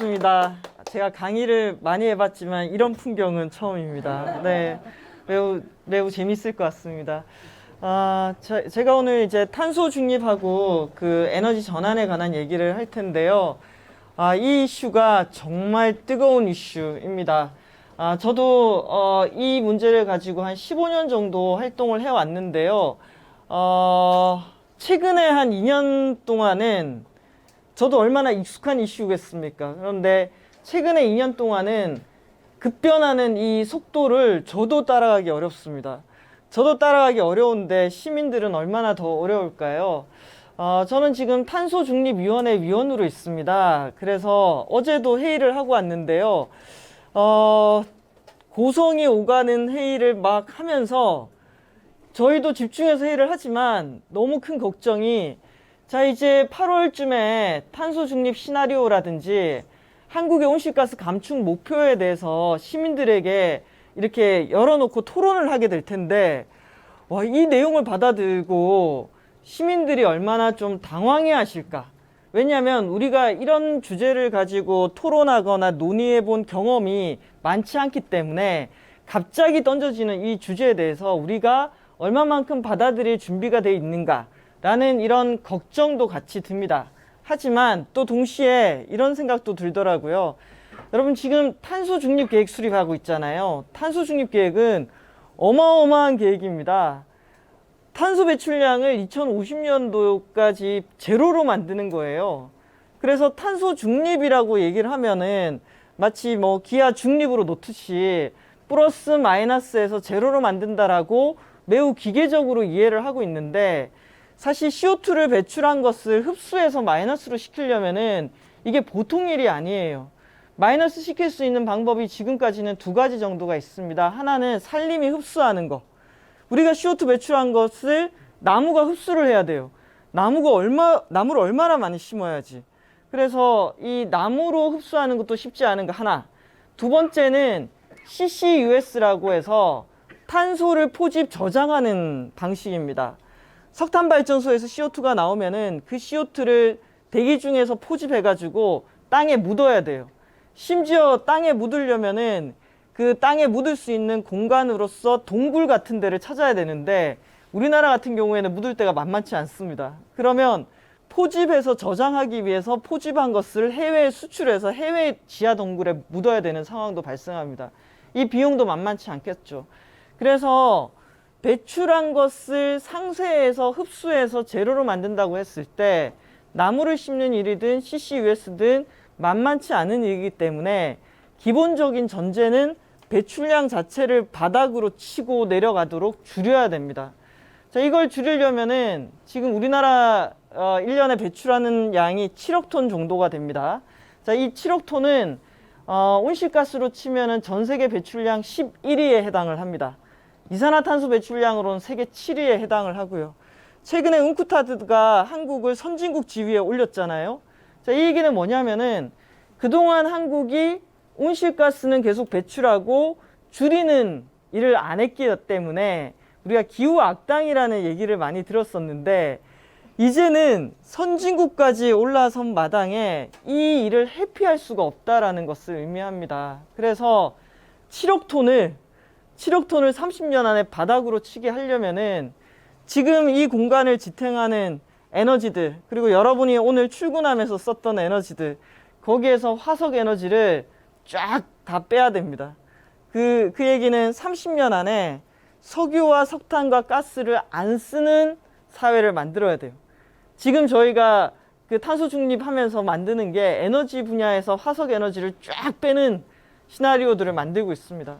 반갑습니다. 제가 강의를 많이 해봤지만 이런 풍경은 처음입니다. 네, 매우 재밌을 것 같습니다. 제가 오늘 이제 탄소 중립하고 그 에너지 전환에 관한 얘기를 할 텐데요. 이 이슈가 정말 뜨거운 이슈입니다. 저도 이 문제를 가지고 한 15년 정도 활동을 해왔는데요. 최근에 한 2년 동안은 저도 얼마나 익숙한 이슈겠습니까? 그런데 최근에 2년 동안은 급변하는 이 속도를 저도 따라가기 어렵습니다. 저도 따라가기 어려운데 시민들은 얼마나 더 어려울까요? 저는 지금 탄소중립위원회 위원으로 있습니다. 그래서 어제도 회의를 하고 왔는데요. 고성이 오가는 회의를 막 하면서 저희도 집중해서 회의를 하지만 너무 큰 걱정이 자, 이제 8월쯤에 탄소 중립 시나리오라든지 한국의 온실가스 감축 목표에 대해서 시민들에게 이렇게 열어놓고 토론을 하게 될 텐데, 이 내용을 받아들고 시민들이 얼마나 좀 당황해 하실까. 왜냐하면 우리가 이런 주제를 가지고 토론하거나 논의해 본 경험이 많지 않기 때문에 갑자기 던져지는 이 주제에 대해서 우리가 얼마만큼 받아들일 준비가 되어 있는가 라는 이런 걱정도 같이 듭니다. 하지만 또 동시에 이런 생각도 들더라고요. 여러분 지금 탄소 중립 계획 수립하고 있잖아요. 탄소 중립 계획은 어마어마한 계획입니다. 탄소 배출량을 2050년도까지 제로로 만드는 거예요. 그래서 탄소 중립이라고 얘기를 하면은 마치 뭐 기아 중립으로 놓듯이 플러스 마이너스에서 제로로 만든다라고 매우 기계적으로 이해를 하고 있는데, 사실 CO2를 배출한 것을 흡수해서 마이너스로 시키려면은 이게 보통 일이 아니에요. 마이너스 시킬 수 있는 방법이 지금까지는 두 가지 정도가 있습니다. 하나는 산림이 흡수하는 거. 우리가 CO2 배출한 것을 나무가 흡수를 해야 돼요. 나무를 얼마나 많이 심어야지. 그래서 이 나무로 흡수하는 것도 쉽지 않은 거 하나. 두 번째는 CCUS라고 해서 탄소를 포집 저장하는 방식입니다. 석탄 발전소에서 CO2가 나오면은 그 CO2를 대기 중에서 포집해가지고 땅에 묻어야 돼요. 심지어 땅에 묻으려면은 그 땅에 묻을 수 있는 공간으로서 동굴 같은 데를 찾아야 되는데 우리나라 같은 경우에는 묻을 데가 만만치 않습니다. 그러면 포집해서 저장하기 위해서 포집한 것을 해외에 수출해서 해외 지하 동굴에 묻어야 되는 상황도 발생합니다. 이 비용도 만만치 않겠죠. 그래서 배출한 것을 상쇄해서 흡수해서 재료로 만든다고 했을 때 나무를 심는 일이든 CCUS든 만만치 않은 일이기 때문에 기본적인 전제는 배출량 자체를 바닥으로 치고 내려가도록 줄여야 됩니다. 자, 이걸 줄이려면은 지금 우리나라 1년에 배출하는 양이 7억 톤 정도가 됩니다. 자, 이 7억 톤은 온실가스로 치면은 전 세계 배출량 11위에 해당을 합니다. 이산화탄소 배출량으로는 세계 7위에 해당을 하고요. 최근에 웅크타드가 한국을 선진국 지위에 올렸잖아요. 자, 이 얘기는 뭐냐면은 그동안 한국이 온실가스는 계속 배출하고 줄이는 일을 안 했기 때문에 우리가 기후 악당이라는 얘기를 많이 들었었는데, 이제는 선진국까지 올라선 마당에 이 일을 회피할 수가 없다라는 것을 의미합니다. 그래서 7억 톤을 30년 안에 바닥으로 치게 하려면은 지금 이 공간을 지탱하는 에너지들, 그리고 여러분이 오늘 출근하면서 썼던 에너지들, 거기에서 화석 에너지를 쫙 다 빼야 됩니다. 그 얘기는 30년 안에 석유와 석탄과 가스를 안 쓰는 사회를 만들어야 돼요. 지금 저희가 그 탄소 중립하면서 만드는 게 에너지 분야에서 화석 에너지를 쫙 빼는 시나리오들을 만들고 있습니다.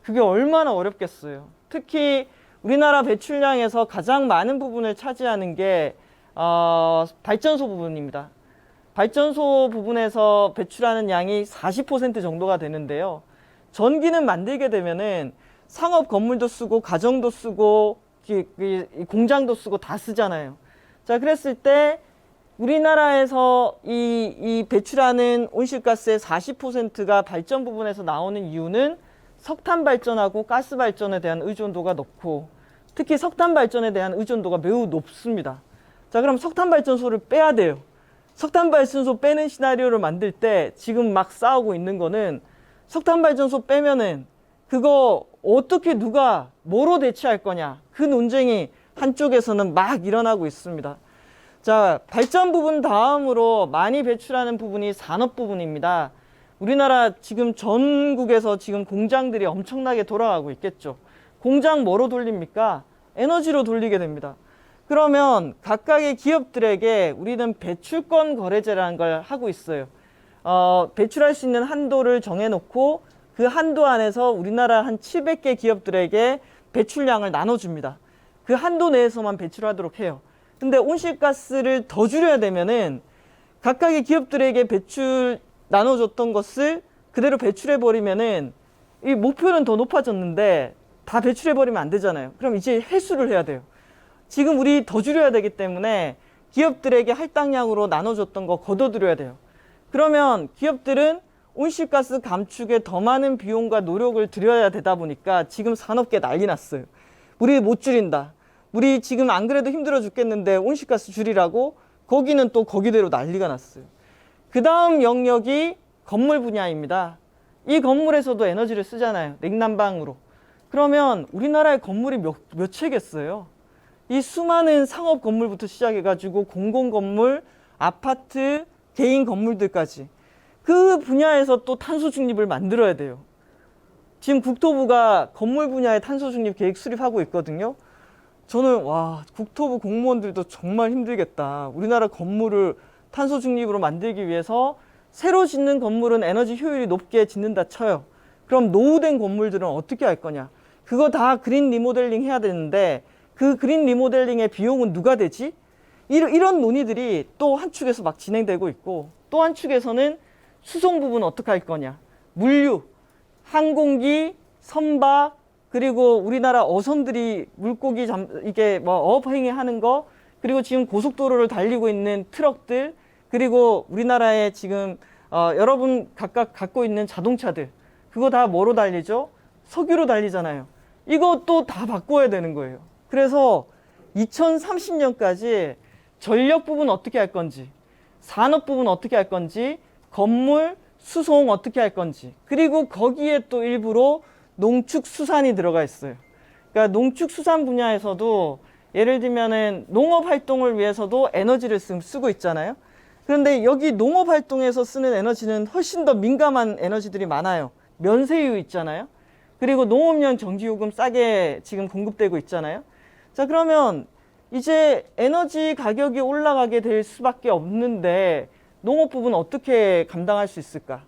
그게 얼마나 어렵겠어요. 특히 우리나라 배출량에서 가장 많은 부분을 차지하는 게 발전소 부분입니다. 발전소 부분에서 배출하는 양이 40% 정도가 되는데요. 전기는 만들게 되면은 상업 건물도 쓰고 가정도 쓰고 공장도 쓰고 다 쓰잖아요. 자, 그랬을 때 우리나라에서 이 배출하는 온실가스의 40%가 발전 부분에서 나오는 이유는 석탄 발전하고 가스 발전에 대한 의존도가 높고, 특히 석탄 발전에 대한 의존도가 매우 높습니다. 자, 그럼 석탄 발전소를 빼야 돼요. 석탄 발전소 빼는 시나리오를 만들 때 지금 막 싸우고 있는 거는 석탄 발전소 빼면은 그거 어떻게 누가 뭐로 대체할 거냐, 그 논쟁이 한쪽에서는 막 일어나고 있습니다. 자, 발전 부분 다음으로 많이 배출하는 부분이 산업 부분입니다. 우리나라 지금 전국에서 지금 공장들이 엄청나게 돌아가고 있겠죠. 공장 뭐로 돌립니까? 에너지로 돌리게 됩니다. 그러면 각각의 기업들에게 우리는 배출권 거래제라는 걸 하고 있어요. 배출할 수 있는 한도를 정해놓고 그 한도 안에서 우리나라 한 700개 기업들에게 배출량을 나눠줍니다. 그 한도 내에서만 배출하도록 해요. 근데 온실가스를 더 줄여야 되면은 각각의 기업들에게 배출 나눠줬던 것을 그대로 배출해버리면은 이 목표는 더 높아졌는데 다 배출해버리면 안 되잖아요. 그럼 이제 회수를 해야 돼요. 지금 우리 더 줄여야 되기 때문에 기업들에게 할당량으로 나눠줬던 거 걷어들여야 돼요. 그러면 기업들은 온실가스 감축에 더 많은 비용과 노력을 들여야 되다 보니까 지금 산업계 난리 났어요. 우리 못 줄인다. 우리 지금 안 그래도 힘들어 죽겠는데 온실가스 줄이라고 거기는 또 거기대로 난리가 났어요. 그 다음 영역이 건물 분야입니다. 이 건물에서도 에너지를 쓰잖아요. 냉난방으로. 그러면 우리나라의 건물이 몇 채겠어요? 이 수많은 상업 건물부터 시작해가지고 공공건물, 아파트, 개인 건물들까지 그 분야에서 또 탄소 중립을 만들어야 돼요. 지금 국토부가 건물 분야의 탄소 중립 계획 수립하고 있거든요. 저는 와, 국토부 공무원들도 정말 힘들겠다. 우리나라 건물을 탄소 중립으로 만들기 위해서 새로 짓는 건물은 에너지 효율이 높게 짓는다 쳐요. 그럼 노후된 건물들은 어떻게 할 거냐? 그거 다 그린 리모델링 해야 되는데 그 그린 리모델링의 비용은 누가 되지? 이런 논의들이 또 한 축에서 막 진행되고 있고, 또 한 축에서는 수송 부분 어떻게 할 거냐? 물류, 항공기, 선박, 그리고 우리나라 어선들이 물고기 이게 뭐 어업행위 하는 거, 그리고 지금 고속도로를 달리고 있는 트럭들, 그리고 우리나라에 지금 여러분 각각 갖고 있는 자동차들, 그거 다 뭐로 달리죠? 석유로 달리잖아요. 이것도 다 바꿔야 되는 거예요. 그래서 2030년까지 전력 부분 어떻게 할 건지, 산업 부분 어떻게 할 건지, 건물, 수송 어떻게 할 건지, 그리고 거기에 또 일부러 농축수산이 들어가 있어요. 그러니까 농축수산 분야에서도 예를 들면은 농업 활동을 위해서도 에너지를 쓰고 있잖아요. 그런데 여기 농업 활동에서 쓰는 에너지는 훨씬 더 민감한 에너지들이 많아요. 면세유 있잖아요. 그리고 농업용 전기요금 싸게 지금 공급되고 있잖아요. 자, 그러면 이제 에너지 가격이 올라가게 될 수밖에 없는데 농업 부분 어떻게 감당할 수 있을까?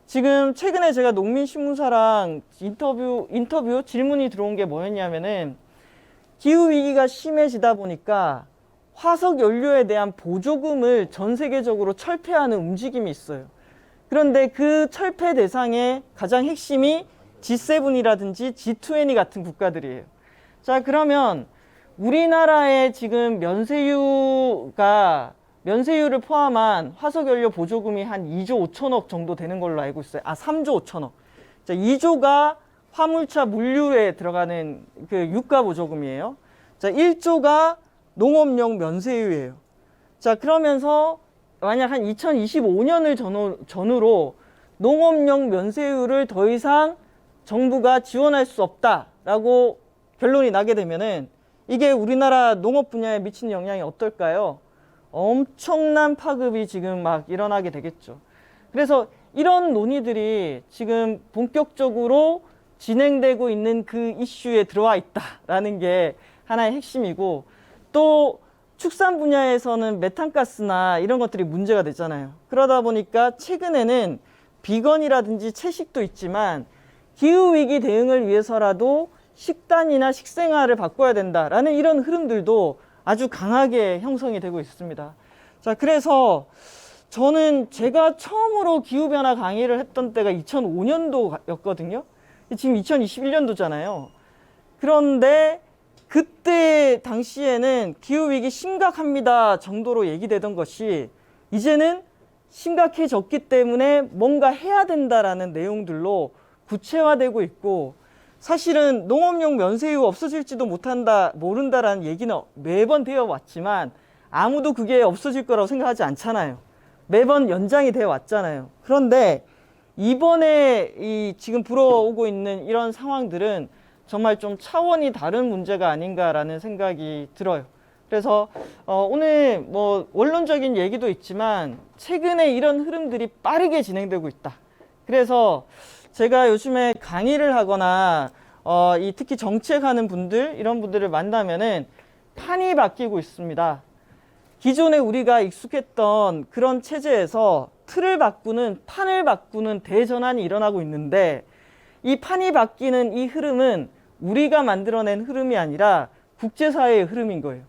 지금 최근에 제가 농민신문사랑 인터뷰 질문이 들어온 게 뭐였냐면은 기후위기가 심해지다 보니까 화석 연료에 대한 보조금을 전 세계적으로 철폐하는 움직임이 있어요. 그런데 그 철폐 대상의 가장 핵심이 G7이라든지 G20 같은 국가들이에요. 자, 그러면 우리나라의 지금 면세유를 포함한 화석연료 보조금이 한 2조 5천억 정도 되는 걸로 알고 있어요. 3조 5천억. 자, 2조가 화물차 물류에 들어가는 그 유가 보조금이에요. 자, 1조가 농업용 면세유예요. 자, 그러면서 만약 한 2025년을 전후로 농업용 면세유를 더 이상 정부가 지원할 수 없다라고 결론이 나게 되면은 이게 우리나라 농업 분야에 미치는 영향이 어떨까요? 엄청난 파급이 지금 막 일어나게 되겠죠. 그래서 이런 논의들이 지금 본격적으로 진행되고 있는 그 이슈에 들어와 있다라는 게 하나의 핵심이고, 또 축산 분야에서는 메탄가스나 이런 것들이 문제가 됐잖아요. 그러다 보니까 최근에는 비건이라든지 채식도 있지만 기후위기 대응을 위해서라도 식단이나 식생활을 바꿔야 된다라는 이런 흐름들도 아주 강하게 형성이 되고 있습니다. 자, 그래서 저는 제가 처음으로 기후변화 강의를 했던 때가 2005년도였거든요. 지금 2021년도잖아요. 그런데 그때 당시에는 기후위기 심각합니다 정도로 얘기되던 것이 이제는 심각해졌기 때문에 뭔가 해야 된다라는 내용들로 구체화되고 있고, 사실은 농업용 면세유 없어질지도 모른다라는 얘기는 매번 되어 왔지만 아무도 그게 없어질 거라고 생각하지 않잖아요. 매번 연장이 되어 왔잖아요. 그런데 이번에 이 지금 불어오고 있는 이런 상황들은 정말 좀 차원이 다른 문제가 아닌가라는 생각이 들어요. 그래서 오늘 뭐 원론적인 얘기도 있지만 최근에 이런 흐름들이 빠르게 진행되고 있다. 그래서 제가 요즘에 강의를 하거나 이 특히 정책하는 분들 이런 분들을 만나면은 판이 바뀌고 있습니다. 기존에 우리가 익숙했던 그런 체제에서 틀을 바꾸는 판을 바꾸는 대전환이 일어나고 있는데 이 판이 바뀌는 이 흐름은 우리가 만들어낸 흐름이 아니라 국제사회의 흐름인 거예요.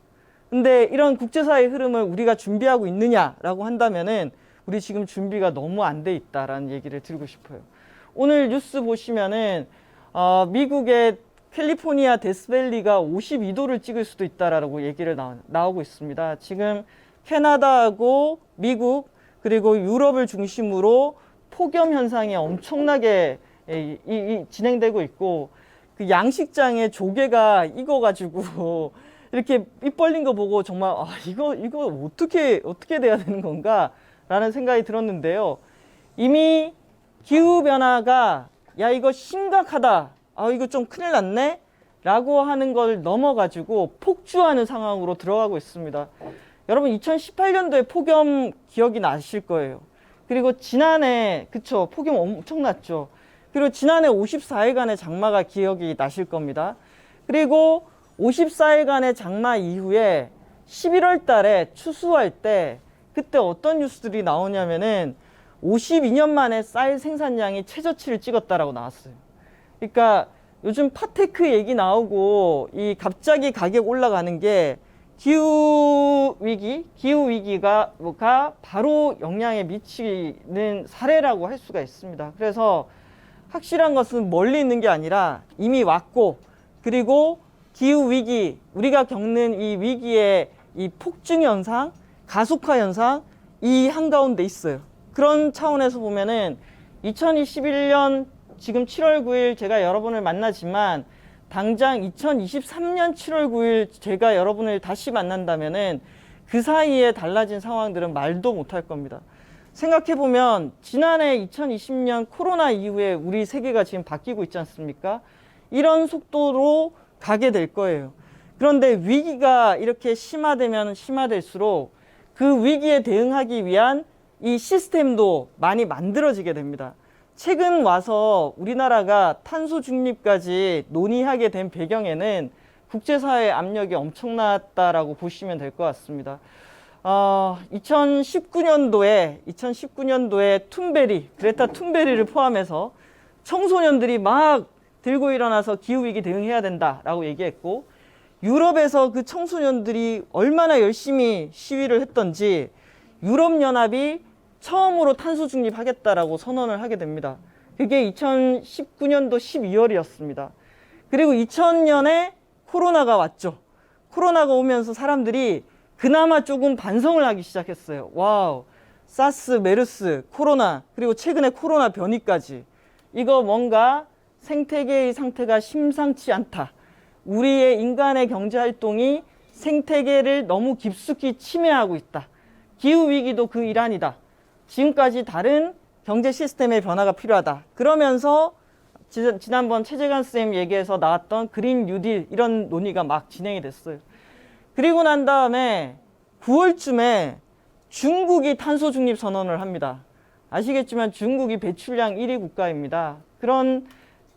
근데 이런 국제사회의 흐름을 우리가 준비하고 있느냐라고 한다면은 우리 지금 준비가 너무 안 돼 있다라는 얘기를 드리고 싶어요. 오늘 뉴스 보시면은 미국의 캘리포니아 데스밸리가 52도를 찍을 수도 있다라고 얘기를 나오고 있습니다. 지금 캐나다하고 미국 그리고 유럽을 중심으로 폭염 현상이 엄청나게 진행되고 있고 그 양식장에 조개가 익어가지고 이렇게 입 벌린 거 보고 정말 이거 어떻게 돼야 되는 건가 라는 생각이 들었는데요. 이미 기후변화가 야 이거 심각하다 이거 좀 큰일 났네 라고 하는 걸 넘어가지고 폭주하는 상황으로 들어가고 있습니다. 여러분 2018년도에 폭염 기억이 나실 거예요. 그리고 지난해 그쵸 폭염 엄청 났죠. 그리고 지난해 54일간의 장마가 기억이 나실 겁니다. 그리고 54일간의 장마 이후에 11월 달에 추수할 때 그때 어떤 뉴스들이 나오냐면은 52년 만에 쌀 생산량이 최저치를 찍었다라고 나왔어요. 그러니까 요즘 팟테크 얘기 나오고 이 갑자기 가격 올라가는 게 기후 위기가 바로 영향에 미치는 사례라고 할 수가 있습니다. 그래서 확실한 것은 멀리 있는 게 아니라 이미 왔고 그리고 기후 위기 우리가 겪는 이 위기의 이 폭증 현상, 가속화 현상 이 한가운데 있어요. 그런 차원에서 보면은 2021년 지금 7월 9일 제가 여러분을 만나지만 당장 2023년 7월 9일 제가 여러분을 다시 만난다면은 그 사이에 달라진 상황들은 말도 못할 겁니다. 생각해보면 지난해 2020년 코로나 이후에 우리 세계가 지금 바뀌고 있지 않습니까? 이런 속도로 가게 될 거예요. 그런데 위기가 이렇게 심화되면 심화될수록 그 위기에 대응하기 위한 이 시스템도 많이 만들어지게 됩니다. 최근 와서 우리나라가 탄소 중립까지 논의하게 된 배경에는 국제사회의 압력이 엄청났다라고 보시면 될 것 같습니다. 2019년도에 그레타 툰베리를 포함해서 청소년들이 막 들고 일어나서 기후위기 대응해야 된다라고 얘기했고 유럽에서 그 청소년들이 얼마나 열심히 시위를 했던지 유럽연합이 처음으로 탄소 중립하겠다라고 선언을 하게 됩니다. 그게 2019년도 12월이었습니다. 그리고 2000년에 코로나가 왔죠. 코로나가 오면서 사람들이 그나마 조금 반성을 하기 시작했어요. 와우, 사스, 메르스, 코로나, 그리고 최근에 코로나 변이까지. 이거 뭔가 생태계의 상태가 심상치 않다. 우리의 인간의 경제활동이 생태계를 너무 깊숙이 침해하고 있다. 기후위기도 그 일환이다. 지금까지 다른 경제 시스템의 변화가 필요하다. 그러면서 지난번 최재관 쌤 얘기에서 나왔던 그린 뉴딜 이런 논의가 막 진행이 됐어요. 그리고 난 다음에 9월쯤에 중국이 탄소 중립 선언을 합니다. 아시겠지만 중국이 배출량 1위 국가입니다. 그런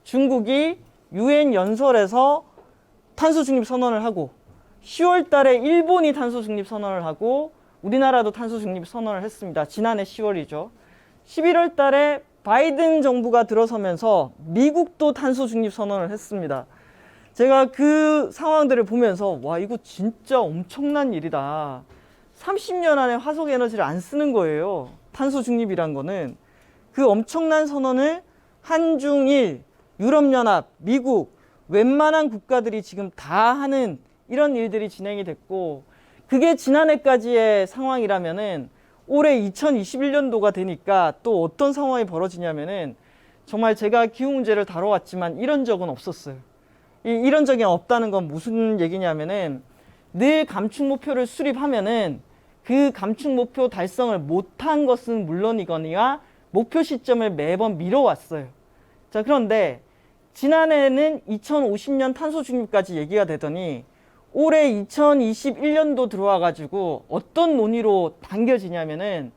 중국이 UN 연설에서 탄소 중립 선언을 하고 10월 달에 일본이 탄소 중립 선언을 하고 우리나라도 탄소 중립 선언을 했습니다. 지난해 10월이죠. 11월 달에 바이든 정부가 들어서면서 미국도 탄소 중립 선언을 했습니다. 제가 그 상황들을 보면서 와 이거 진짜 엄청난 일이다. 30년 안에 화석 에너지를 안 쓰는 거예요. 탄소 중립이란 거는. 그 엄청난 선언을 한중일, 유럽연합, 미국 웬만한 국가들이 지금 다 하는 이런 일들이 진행이 됐고 그게 지난해까지의 상황이라면은 올해 2021년도가 되니까 또 어떤 상황이 벌어지냐면은 정말 제가 기후 문제를 다뤄왔지만 이런 적은 없었어요. 이런 적이 없다는 건 무슨 얘기냐면은 늘 감축 목표를 수립하면은 그 감축 목표 달성을 못한 것은 물론이거니와 목표 시점을 매번 미뤄왔어요. 자, 그런데 지난해에는 2050년 탄소 중립까지 얘기가 되더니 올해 2021년도 들어와 가지고 어떤 논의로 당겨지냐면은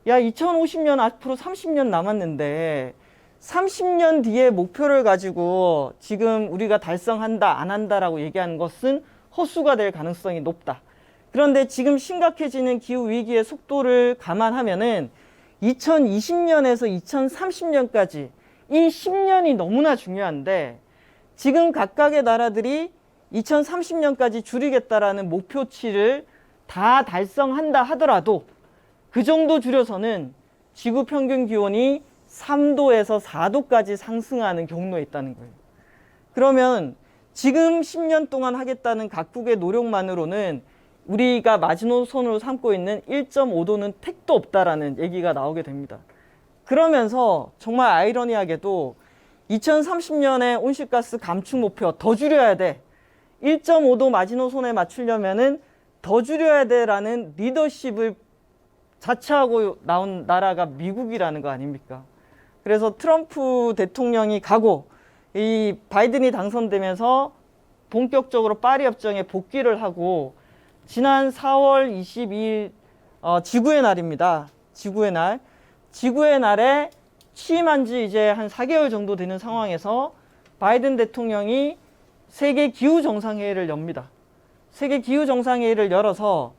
야, 2050년 앞으로 30년 남았는데 30년 뒤에 목표를 가지고 지금 우리가 달성한다 안 한다라고 얘기하는 것은 허수가 될 가능성이 높다. 그런데 지금 심각해지는 기후 위기의 속도를 감안하면은 2020년에서 2030년까지 이 10년이 너무나 중요한데 지금 각각의 나라들이 2030년까지 줄이겠다라는 목표치를 다 달성한다 하더라도 그 정도 줄여서는 지구 평균 기온이 3도에서 4도까지 상승하는 경로에 있다는 거예요. 그러면 지금 10년 동안 하겠다는 각국의 노력만으로는 우리가 마지노선으로 삼고 있는 1.5도는 택도 없다라는 얘기가 나오게 됩니다. 그러면서 정말 아이러니하게도 2030년에 온실가스 감축 목표 더 줄여야 돼. 1.5도 마지노선에 맞추려면은 더 줄여야 돼라는 리더십을 자처하고 나온 나라가 미국이라는 거 아닙니까? 그래서 트럼프 대통령이 가고 이 바이든이 당선되면서 본격적으로 파리 협정에 복귀를 하고 지난 4월 22일 지구의 날입니다. 지구의 날. 지구의 날에 취임한 지 이제 한 4개월 정도 되는 상황에서 바이든 대통령이 세계 기후 정상회의를 엽니다. 세계 기후 정상회의를 열어서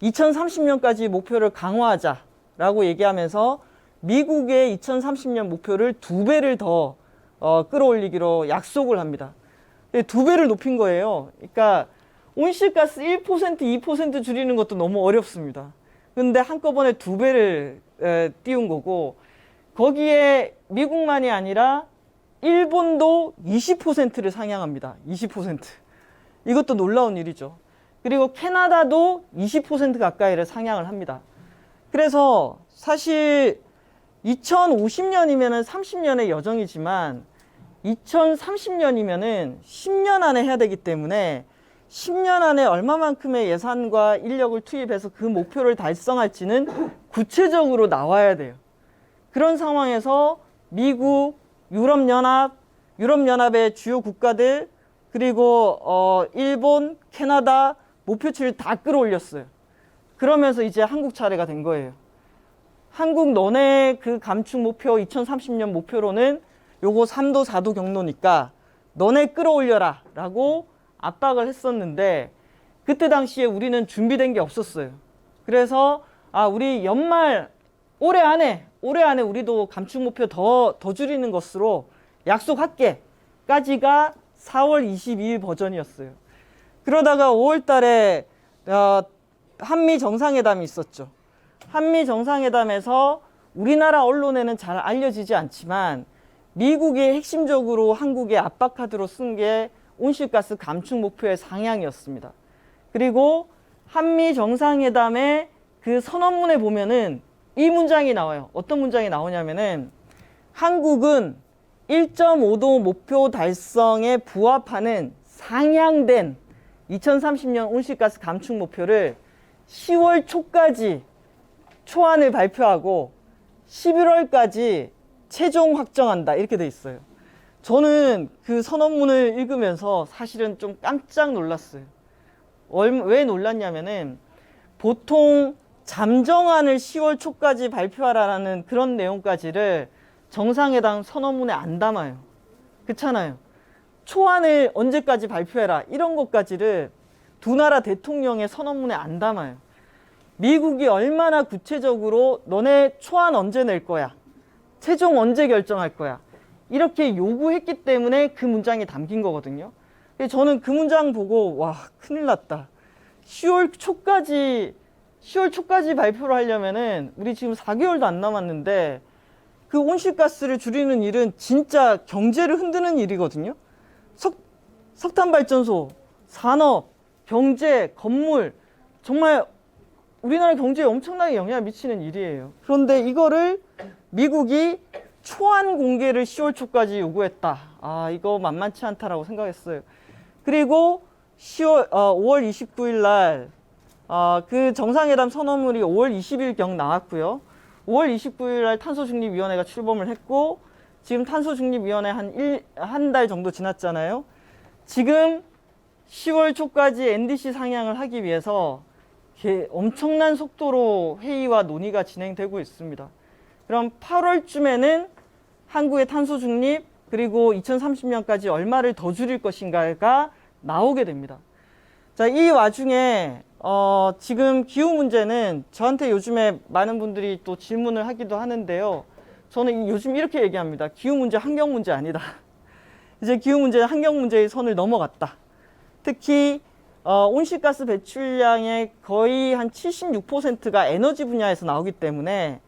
2030년까지 목표를 강화하자라고 얘기하면서 미국의 2030년 목표를 2배를 더 끌어올리기로 약속을 합니다. 2배를 높인 거예요. 그러니까 온실가스 1%, 2% 줄이는 것도 너무 어렵습니다. 근데 한꺼번에 2배를 띄운 거고 거기에 미국만이 아니라 일본도 20%를 상향합니다. 20%. 이것도 놀라운 일이죠. 그리고 캐나다도 20% 가까이를 상향을 합니다. 그래서 사실 2050년이면은 30년의 여정이지만 2030년이면은 10년 안에 해야 되기 때문에 10년 안에 얼마만큼의 예산과 인력을 투입해서 그 목표를 달성할지는 구체적으로 나와야 돼요. 그런 상황에서 미국, 유럽연합의 주요 국가들, 그리고 일본, 캐나다 목표치를 다 끌어올렸어요. 그러면서 이제 한국 차례가 된 거예요. 한국 너네 그 감축 목표 2030년 목표로는 요거 3도, 4도 경로니까 너네 끌어올려라 라고 압박을 했었는데 그때 당시에 우리는 준비된 게 없었어요. 그래서 우리 연말 올해 안에 우리도 감축 목표 더 줄이는 것으로 약속할게 까지가 4월 22일 버전이었어요. 그러다가 5월 달에 한미 정상회담이 있었죠. 한미 정상회담에서 우리나라 언론에는 잘 알려지지 않지만 미국이 핵심적으로 한국의 압박카드로 쓴 게 온실가스 감축 목표의 상향이었습니다. 그리고 한미 정상회담의 그 선언문에 보면은 이 문장이 나와요. 어떤 문장이 나오냐면은 한국은 1.5도 목표 달성에 부합하는 상향된 2030년 온실가스 감축 목표를 10월 초까지 초안을 발표하고 11월까지 최종 확정한다 이렇게 돼 있어요. 저는 그 선언문을 읽으면서 사실은 좀 깜짝 놀랐어요. 왜 놀랐냐면은 보통 잠정안을 10월 초까지 발표하라는 그런 내용까지를 정상회담 선언문에 안 담아요. 그렇잖아요. 초안을 언제까지 발표해라 이런 것까지를 두 나라 대통령의 선언문에 안 담아요. 미국이 얼마나 구체적으로 너네 초안 언제 낼 거야? 최종 언제 결정할 거야? 이렇게 요구했기 때문에 그 문장이 담긴 거거든요. 저는 그 문장 보고 와 큰일 났다. 10월 초까지 발표를 하려면은 우리 지금 4개월도 안 남았는데 그 온실가스를 줄이는 일은 진짜 경제를 흔드는 일이거든요. 석탄발전소, 산업, 경제, 건물 정말 우리나라 경제에 엄청나게 영향을 미치는 일이에요. 그런데 이거를 미국이 초안 공개를 10월 초까지 요구했다. 이거 만만치 않다라고 생각했어요. 그리고 5월 29일 날 그 정상회담 선언문이 5월 20일경 나왔고요. 5월 29일 날 탄소중립위원회가 출범을 했고 지금 탄소중립위원회 한 달 정도 지났잖아요. 지금 10월 초까지 NDC 상향을 하기 위해서 엄청난 속도로 회의와 논의가 진행되고 있습니다. 그럼 8월쯤에는 한국의 탄소 중립 그리고 2030년까지 얼마를 더 줄일 것인가가 나오게 됩니다. 자, 이 와중에 지금 기후 문제는 저한테 요즘에 많은 분들이 또 질문을 하기도 하는데요. 저는 요즘 이렇게 얘기합니다. 기후 문제 환경 문제 아니다. 이제 기후 문제는 환경 문제의 선을 넘어갔다. 특히 온실가스 배출량의 거의 한 76%가 에너지 분야에서 나오기 때문에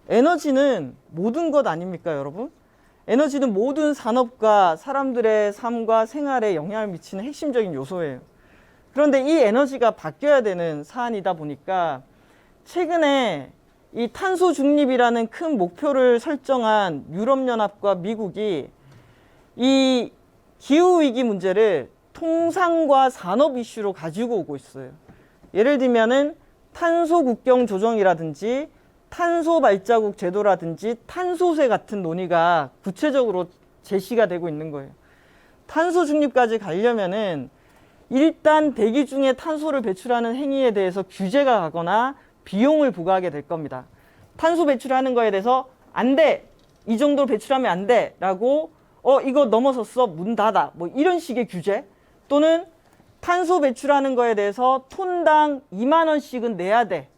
에너지는 모든 것 아닙니까, 여러분? 에너지는 모든 산업과 사람들의 삶과 생활에 영향을 미치는 핵심적인 요소예요. 그런데 이 에너지가 바뀌어야 되는 사안이다 보니까 최근에 이 탄소 중립이라는 큰 목표를 설정한 유럽연합과 미국이 이 기후위기 문제를 통상과 산업 이슈로 가지고 오고 있어요. 예를 들면은 탄소 국경 조정이라든지 탄소 발자국 제도라든지 탄소세 같은 논의가 구체적으로 제시가 되고 있는 거예요. 탄소 중립까지 가려면은 일단 대기 중에 탄소를 배출하는 행위에 대해서 규제가 가거나 비용을 부과하게 될 겁니다. 탄소 배출하는 거에 대해서 안 돼! 이 정도로 배출하면 안 돼! 라고 이거 넘어섰어? 문 닫아. 뭐 이런 식의 규제 또는 탄소 배출하는 거에 대해서 톤당 2만 원씩은 내야 돼.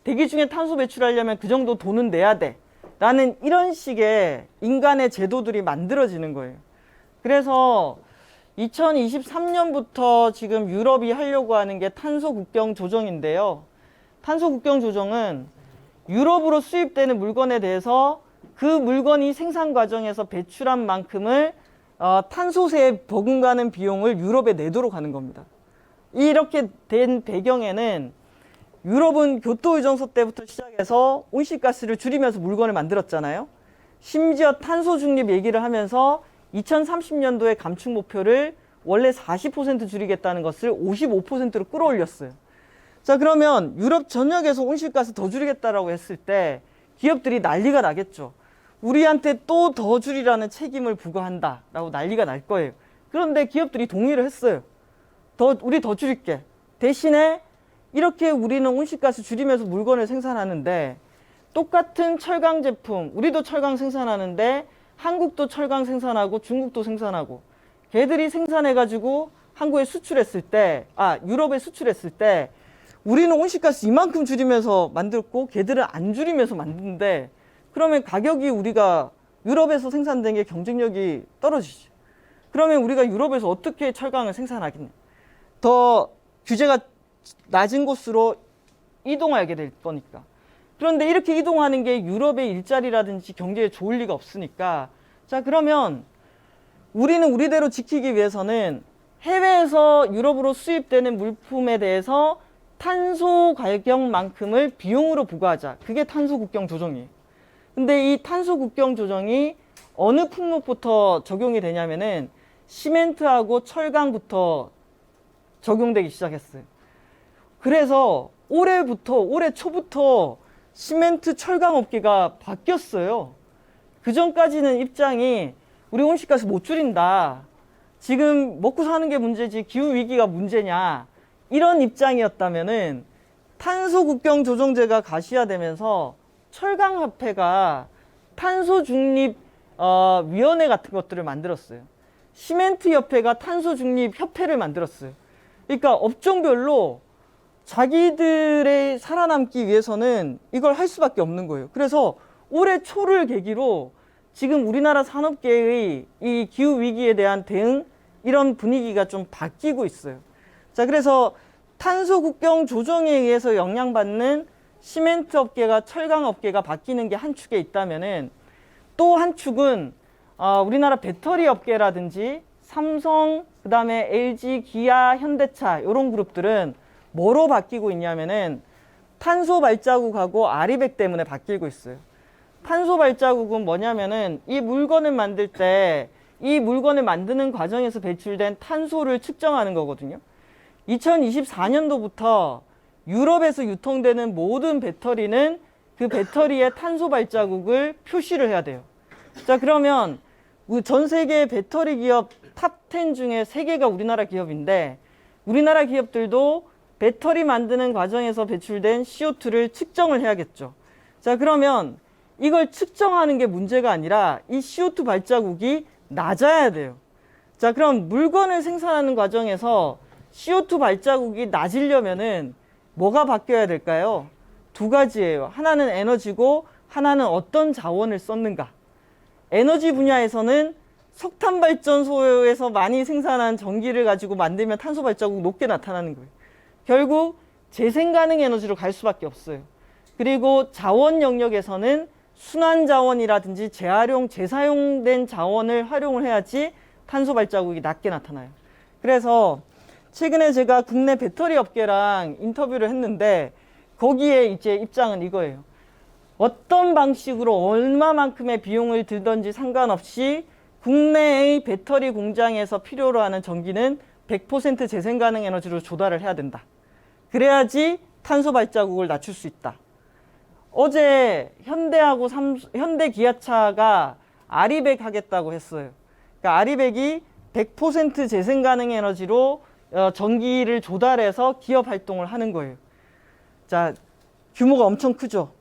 대기 중에 탄소 배출하려면 그 정도 돈은 내야 돼. 라는 이런 식의 인간의 제도들이 만들어지는 거예요. 그래서 2023년부터 지금 유럽이 하려고 하는 게 탄소 국경 조정인데요. 탄소 국경 조정은 유럽으로 수입되는 물건에 대해서 그 물건이 생산 과정에서 배출한 만큼을 탄소세에 버금가는 비용을 유럽에 내도록 하는 겁니다. 이렇게 된 배경에는 유럽은 교토의정서 때부터 시작해서 온실가스를 줄이면서 물건을 만들었잖아요. 심지어 탄소 중립 얘기를 하면서 2030년도에 감축 목표를 원래 40% 줄이겠다는 것을 55%로 끌어올렸어요. 자, 그러면 유럽 전역에서 온실가스 더 줄이겠다라고 했을 때 기업들이 난리가 나겠죠. 우리한테 또 더 줄이라는 책임을 부과한다라고 난리가 날 거예요. 그런데 기업들이 동의를 했어요. 우리 더 줄일게. 대신에 이렇게 우리는 온실가스 줄이면서 물건을 생산하는데 똑같은 철강 제품, 우리도 철강 생산하는데 한국도 철강 생산하고 중국도 생산하고 걔들이 생산해가지고 한국에 수출했을 때, 유럽에 수출했을 때 우리는 온실가스 이만큼 줄이면서 만들고 걔들은 안 줄이면서 만드는데 그러면 가격이 우리가 유럽에서 생산된 게 경쟁력이 떨어지죠. 그러면 우리가 유럽에서 어떻게 철강을 생산하겠냐. 더 규제가 낮은 곳으로 이동하게 될 거니까. 그런데 이렇게 이동하는 게 유럽의 일자리라든지 경제에 좋을 리가 없으니까 자, 그러면 우리는 우리대로 지키기 위해서는 해외에서 유럽으로 수입되는 물품에 대해서 탄소 가격만큼을 비용으로 부과하자. 그게 탄소 국경 조정이에요. 근데 이 탄소 국경 조정이 어느 품목부터 적용이 되냐면은 시멘트하고 철강부터 적용되기 시작했어요. 그래서 올해 초부터 시멘트 철강 업계가 바뀌었어요. 그 전까지는 입장이 우리 온실가스 못 줄인다. 지금 먹고 사는 게 문제지 기후위기가 문제냐. 이런 입장이었다면은 탄소 국경 조정제가 가시화되면서 철강협회가 탄소 중립 위원회 같은 것들을 만들었어요. 시멘트 협회가 탄소 중립 협회를 만들었어요. 그러니까 업종별로 자기들의 살아남기 위해서는 이걸 할 수밖에 없는 거예요. 그래서 올해 초를 계기로 지금 우리나라 산업계의 이 기후위기에 대한 대응 이런 분위기가 좀 바뀌고 있어요. 자, 그래서 탄소 국경 조정에 의해서 영향받는 시멘트 업계가 철강 업계가 바뀌는 게 한 축에 있다면은 또 한 축은 우리나라 배터리 업계라든지 삼성, 그 다음에 LG, 기아, 현대차 이런 그룹들은 뭐로 바뀌고 있냐면은 탄소 발자국하고 아리백 때문에 바뀌고 있어요. 탄소 발자국은 뭐냐면은 이 물건을 만들 때 이 물건을 만드는 과정에서 배출된 탄소를 측정하는 거거든요. 2024년도부터 유럽에서 유통되는 모든 배터리는 그 배터리의 탄소 발자국을 표시를 해야 돼요. 자, 그러면 전 세계 배터리 기업 탑 10 중에 3개가 우리나라 기업인데, 우리나라 기업들도 배터리 만드는 과정에서 배출된 CO2를 측정을 해야겠죠. 자, 그러면 이걸 측정하는 게 문제가 아니라 이 CO2 발자국이 낮아야 돼요. 자, 그럼 물건을 생산하는 과정에서 CO2 발자국이 낮으려면은 뭐가 바뀌어야 될까요? 2가지예요. 하나는 에너지고 하나는 어떤 자원을 썼는가. 에너지 분야에서는 석탄 발전소에서 많이 생산한 전기를 가지고 만들면 탄소 발자국 높게 나타나는 거예요. 결국 재생 가능 에너지로 갈 수밖에 없어요. 그리고 자원 영역에서는 순환 자원이라든지 재활용, 재사용된 자원을 활용을 해야지 탄소 발자국이 낮게 나타나요. 그래서 최근에 제가 국내 배터리 업계랑 인터뷰를 했는데 거기에 이제 입장은 이거예요. 어떤 방식으로 얼마만큼의 비용을 들든지 상관없이 국내의 배터리 공장에서 필요로 하는 전기는 100% 재생 가능 에너지로 조달을 해야 된다. 그래야지 탄소 발자국을 낮출 수 있다. 어제 현대하고 현대 기아차가 아리백 하겠다고 했어요. 그러니까 아리백이 100% 재생 가능 에너지로 전기를 조달해서 기업 활동을 하는 거예요. 자, 규모가 엄청 크죠.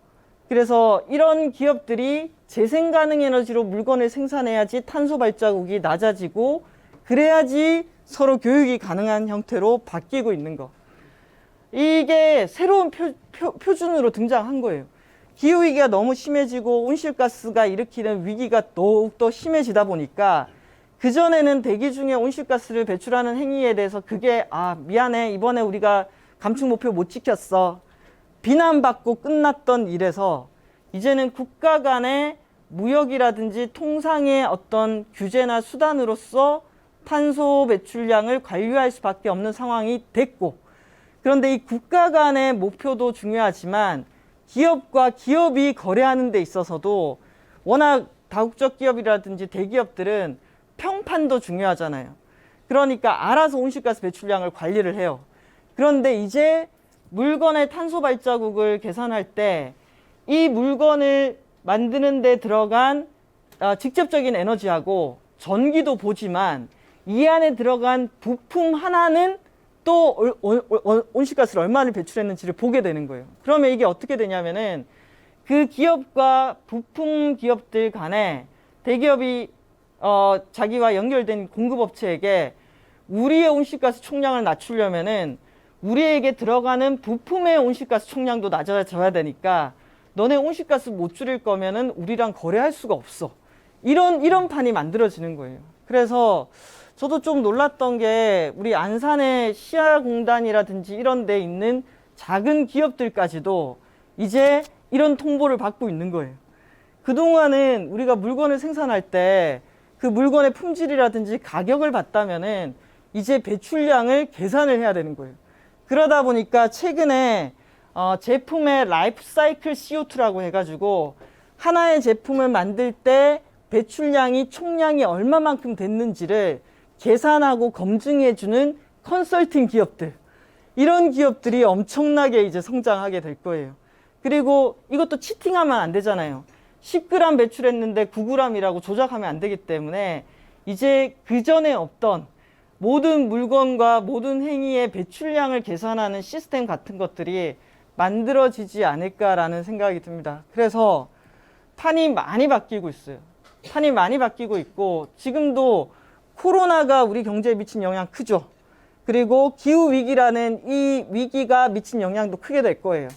그래서 이런 기업들이 재생 가능 에너지로 물건을 생산해야지 탄소 발자국이 낮아지고 그래야지 서로 교육이 가능한 형태로 바뀌고 있는 거. 이게 새로운 표준으로 등장한 거예요. 기후위기가 너무 심해지고 온실가스가 일으키는 위기가 더욱더 심해지다 보니까 그전에는 대기 중에 온실가스를 배출하는 행위에 대해서 그게 미안해, 이번에 우리가 감축 목표 못 지켰어, 비난받고 끝났던 일에서 이제는 국가 간의 무역이라든지 통상의 어떤 규제나 수단으로서 탄소 배출량을 관리할 수밖에 없는 상황이 됐고, 그런데 이 국가 간의 목표도 중요하지만 기업과 기업이 거래하는 데 있어서도 워낙 다국적 기업이라든지 대기업들은 평판도 중요하잖아요. 그러니까 알아서 온실가스 배출량을 관리를 해요. 그런데 이제 물건의 탄소 발자국을 계산할 때 이 물건을 만드는 데 들어간 직접적인 에너지하고 전기도 보지만 이 안에 들어간 부품 하나는 또 온실가스를 얼마를 배출했는지를 보게 되는 거예요. 그러면 이게 어떻게 되냐면은 그 기업과 부품 기업들 간에 대기업이 자기와 연결된 공급업체에게 우리의 온실가스 총량을 낮추려면은 우리에게 들어가는 부품의 온실가스 총량도 낮아져야 되니까 너네 온실가스 못 줄일 거면은 우리랑 거래할 수가 없어. 이런 판이 만들어지는 거예요. 그래서 저도 좀 놀랐던 게 우리 안산의 시야공단이라든지 이런 데 있는 작은 기업들까지도 이제 이런 통보를 받고 있는 거예요. 그동안은 우리가 물건을 생산할 때 그 물건의 품질이라든지 가격을 봤다면은 이제 배출량을 계산을 해야 되는 거예요. 그러다 보니까 최근에 제품의 라이프 사이클 CO2라고 해가지고 하나의 제품을 만들 때 배출량이 총량이 얼마만큼 됐는지를 계산하고 검증해주는 컨설팅 기업들, 이런 기업들이 엄청나게 이제 성장하게 될 거예요. 그리고 이것도 치팅하면 안 되잖아요. 10g 배출했는데 9g이라고 조작하면 안 되기 때문에 이제 그전에 없던 모든 물건과 모든 행위의 배출량을 계산하는 시스템 같은 것들이 만들어지지 않을까라는 생각이 듭니다. 그래서 판이 많이 바뀌고 있어요. 판이 많이 바뀌고 있고 지금도 코로나가 우리 경제에 미친 영향 크죠. 그리고 기후위기라는 이 위기가 미친 영향도 크게 될 거예요.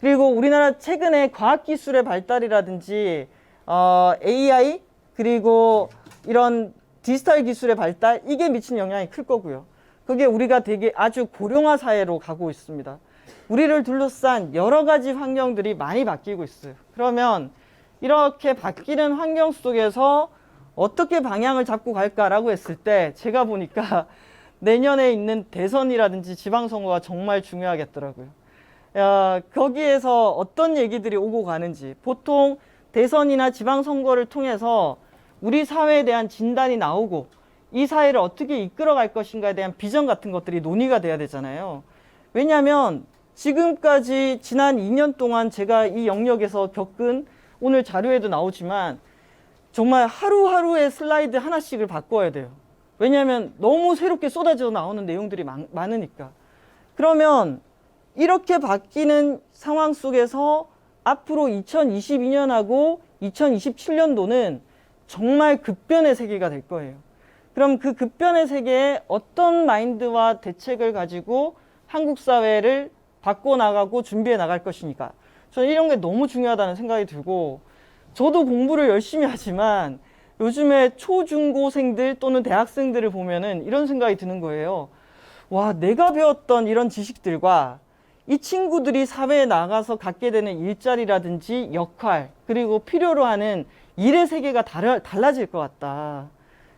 그리고 우리나라 최근에 과학기술의 발달이라든지 AI 그리고 이런 디지털 기술의 발달, 이게 미친 영향이 클 거고요. 그게 우리가 되게 아주 고령화 사회로 가고 있습니다. 우리를 둘러싼 여러 가지 환경들이 많이 바뀌고 있어요. 그러면 이렇게 바뀌는 환경 속에서 어떻게 방향을 잡고 갈까라고 했을 때 제가 보니까 내년에 있는 대선이라든지 지방선거가 정말 중요하겠더라고요. 거기에서 어떤 얘기들이 오고 가는지, 보통 대선이나 지방선거를 통해서 우리 사회에 대한 진단이 나오고 이 사회를 어떻게 이끌어갈 것인가에 대한 비전 같은 것들이 논의가 돼야 되잖아요. 왜냐하면 지금까지 지난 2년 동안 제가 이 영역에서 겪은, 오늘 자료에도 나오지만 정말 하루하루의 슬라이드 하나씩을 바꿔야 돼요. 왜냐하면 너무 새롭게 쏟아져 나오는 내용들이 많으니까. 그러면 이렇게 바뀌는 상황 속에서 앞으로 2022년하고 2027년도는 정말 급변의 세계가 될 거예요. 그럼 그 급변의 세계에 어떤 마인드와 대책을 가지고 한국 사회를 바꿔나가고 준비해 나갈 것이니까, 저는 이런 게 너무 중요하다는 생각이 들고, 저도 공부를 열심히 하지만 요즘에 초중고생들 또는 대학생들을 보면은 이런 생각이 드는 거예요. 와, 내가 배웠던 이런 지식들과 이 친구들이 사회에 나가서 갖게 되는 일자리라든지 역할, 그리고 필요로 하는 일의 세계가 달라질 것 같다.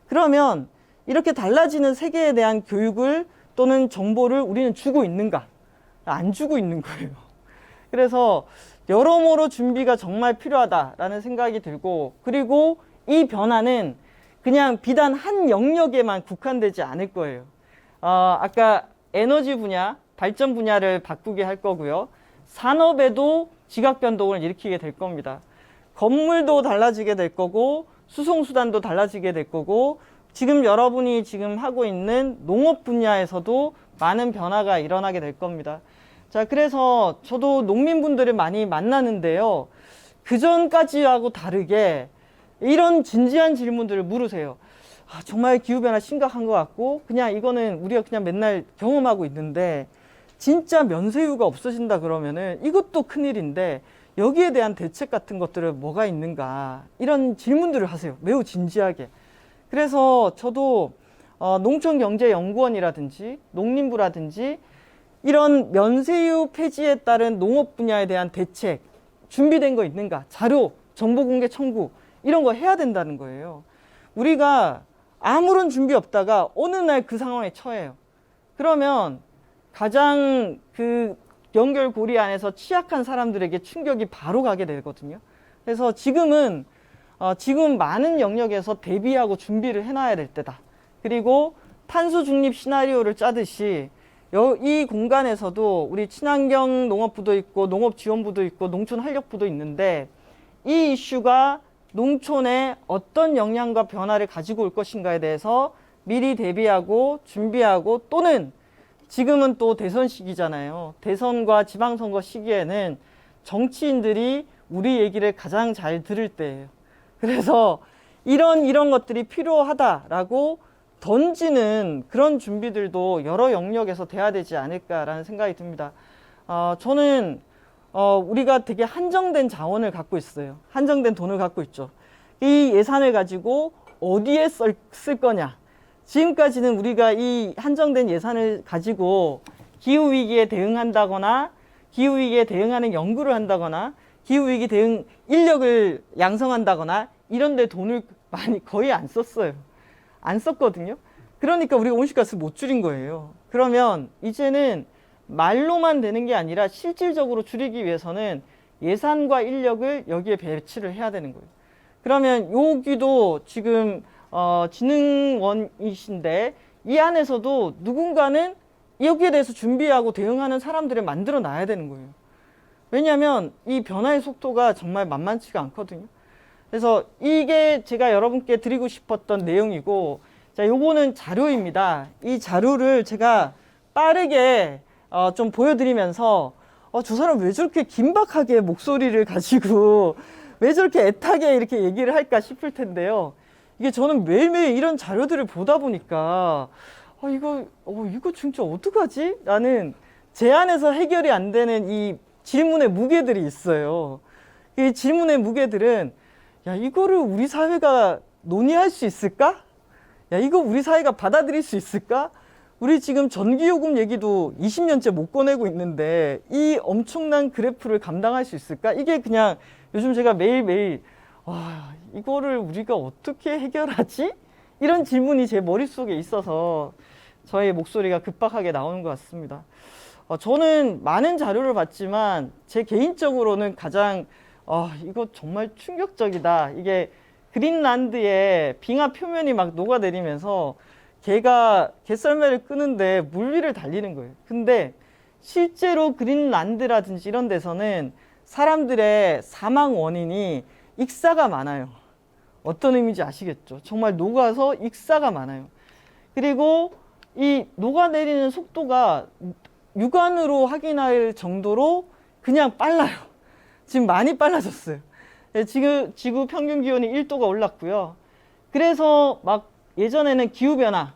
그러면 이렇게 달라지는 세계에 대한 교육을 또는 정보를 우리는 주고 있는가? 안 주고 있는 거예요. 그래서 여러모로 준비가 정말 필요하다라는 생각이 들고, 그리고 이 변화는 그냥 비단 한 영역에만 국한되지 않을 거예요. 아까 에너지 분야, 발전 분야를 바꾸게 할 거고요. 산업에도 지각 변동을 일으키게 될 겁니다. 건물도 달라지게 될 거고, 수송수단도 달라지게 될 거고, 지금 여러분이 지금 하고 있는 농업 분야에서도 많은 변화가 일어나게 될 겁니다. 자, 그래서 저도 농민분들을 많이 만나는데요. 그전까지하고 다르게 이런 진지한 질문들을 물으세요. 정말 기후변화 심각한 것 같고, 그냥 이거는 우리가 그냥 맨날 경험하고 있는데, 진짜 면세유가 없어진다 그러면은 이것도 큰일인데, 여기에 대한 대책 같은 것들은 뭐가 있는가, 이런 질문들을 하세요. 매우 진지하게. 그래서 저도 농촌경제연구원이라든지 농림부라든지 이런 면세유 폐지에 따른 농업 분야에 대한 대책 준비된 거 있는가, 자료, 정보 공개 청구, 이런 거 해야 된다는 거예요. 우리가 아무런 준비 없다가 어느 날 그 상황에 처해요. 그러면 가장 그 연결고리 안에서 취약한 사람들에게 충격이 바로 가게 되거든요. 그래서 지금 많은 영역에서 대비하고 준비를 해놔야 될 때다. 그리고 탄소 중립 시나리오를 짜듯이 이 공간에서도 우리 친환경 농업부도 있고 농업지원부도 있고 농촌활력부도 있는데, 이 이슈가 농촌에 어떤 영향과 변화를 가지고 올 것인가에 대해서 미리 대비하고 준비하고, 또는 지금은 또 대선 시기잖아요. 대선과 지방선거 시기에는 정치인들이 우리 얘기를 가장 잘 들을 때예요. 그래서 이런 것들이 필요하다라고 던지는 그런 준비들도 여러 영역에서 돼야 되지 않을까라는 생각이 듭니다. 저는 우리가 되게 한정된 자원을 갖고 있어요. 한정된 돈을 갖고 있죠. 이 예산을 가지고 어디에 쓸 거냐. 지금까지는 우리가 이 한정된 예산을 가지고 기후위기에 대응한다거나, 기후위기에 대응하는 연구를 한다거나, 기후위기 대응 인력을 양성한다거나, 이런 데 돈을 거의 안 썼어요. 안 썼거든요. 그러니까 우리가 온실가스 못 줄인 거예요. 그러면 이제는 말로만 되는 게 아니라 실질적으로 줄이기 위해서는 예산과 인력을 여기에 배치를 해야 되는 거예요. 그러면 여기도 지금 진흥원이신데, 이 안에서도 누군가는 여기에 대해서 준비하고 대응하는 사람들을 만들어 놔야 되는 거예요. 왜냐하면 이 변화의 속도가 정말 만만치가 않거든요. 그래서 이게 제가 여러분께 드리고 싶었던 내용이고, 자, 요거는 자료입니다. 이 자료를 제가 빠르게 좀 보여드리면서 저 사람 왜 저렇게 긴박하게 목소리를 가지고 왜 저렇게 애타게 이렇게 얘기를 할까 싶을 텐데요. 이게 저는 매일매일 이런 자료들을 보다 보니까 이거 진짜 어떡하지? 라는 제 안에서 해결이 안 되는 이 질문의 무게들이 있어요. 이 질문의 무게들은, 야, 이거를 우리 사회가 논의할 수 있을까? 야, 이거 우리 사회가 받아들일 수 있을까? 우리 지금 전기요금 얘기도 20년째 못 꺼내고 있는데 이 엄청난 그래프를 감당할 수 있을까? 이게 그냥 요즘 제가 매일매일 이거를 우리가 어떻게 해결하지? 이런 질문이 제 머릿속에 있어서 저의 목소리가 급박하게 나오는 것 같습니다. 저는 많은 자료를 봤지만 제 개인적으로는 가장 이거 정말 충격적이다. 이게 그린란드의 빙하 표면이 막 녹아내리면서 개가 개썰매를 끄는데 물 위를 달리는 거예요. 근데 실제로 그린란드라든지 이런 데서는 사람들의 사망 원인이 익사가 많아요. 어떤 의미인지 아시겠죠? 정말 녹아서 익사가 많아요. 그리고 이 녹아내리는 속도가 육안으로 확인할 정도로 그냥 빨라요. 지금 많이 빨라졌어요. 지금 지구 평균 기온이 1도가 올랐고요. 그래서 막 예전에는 기후변화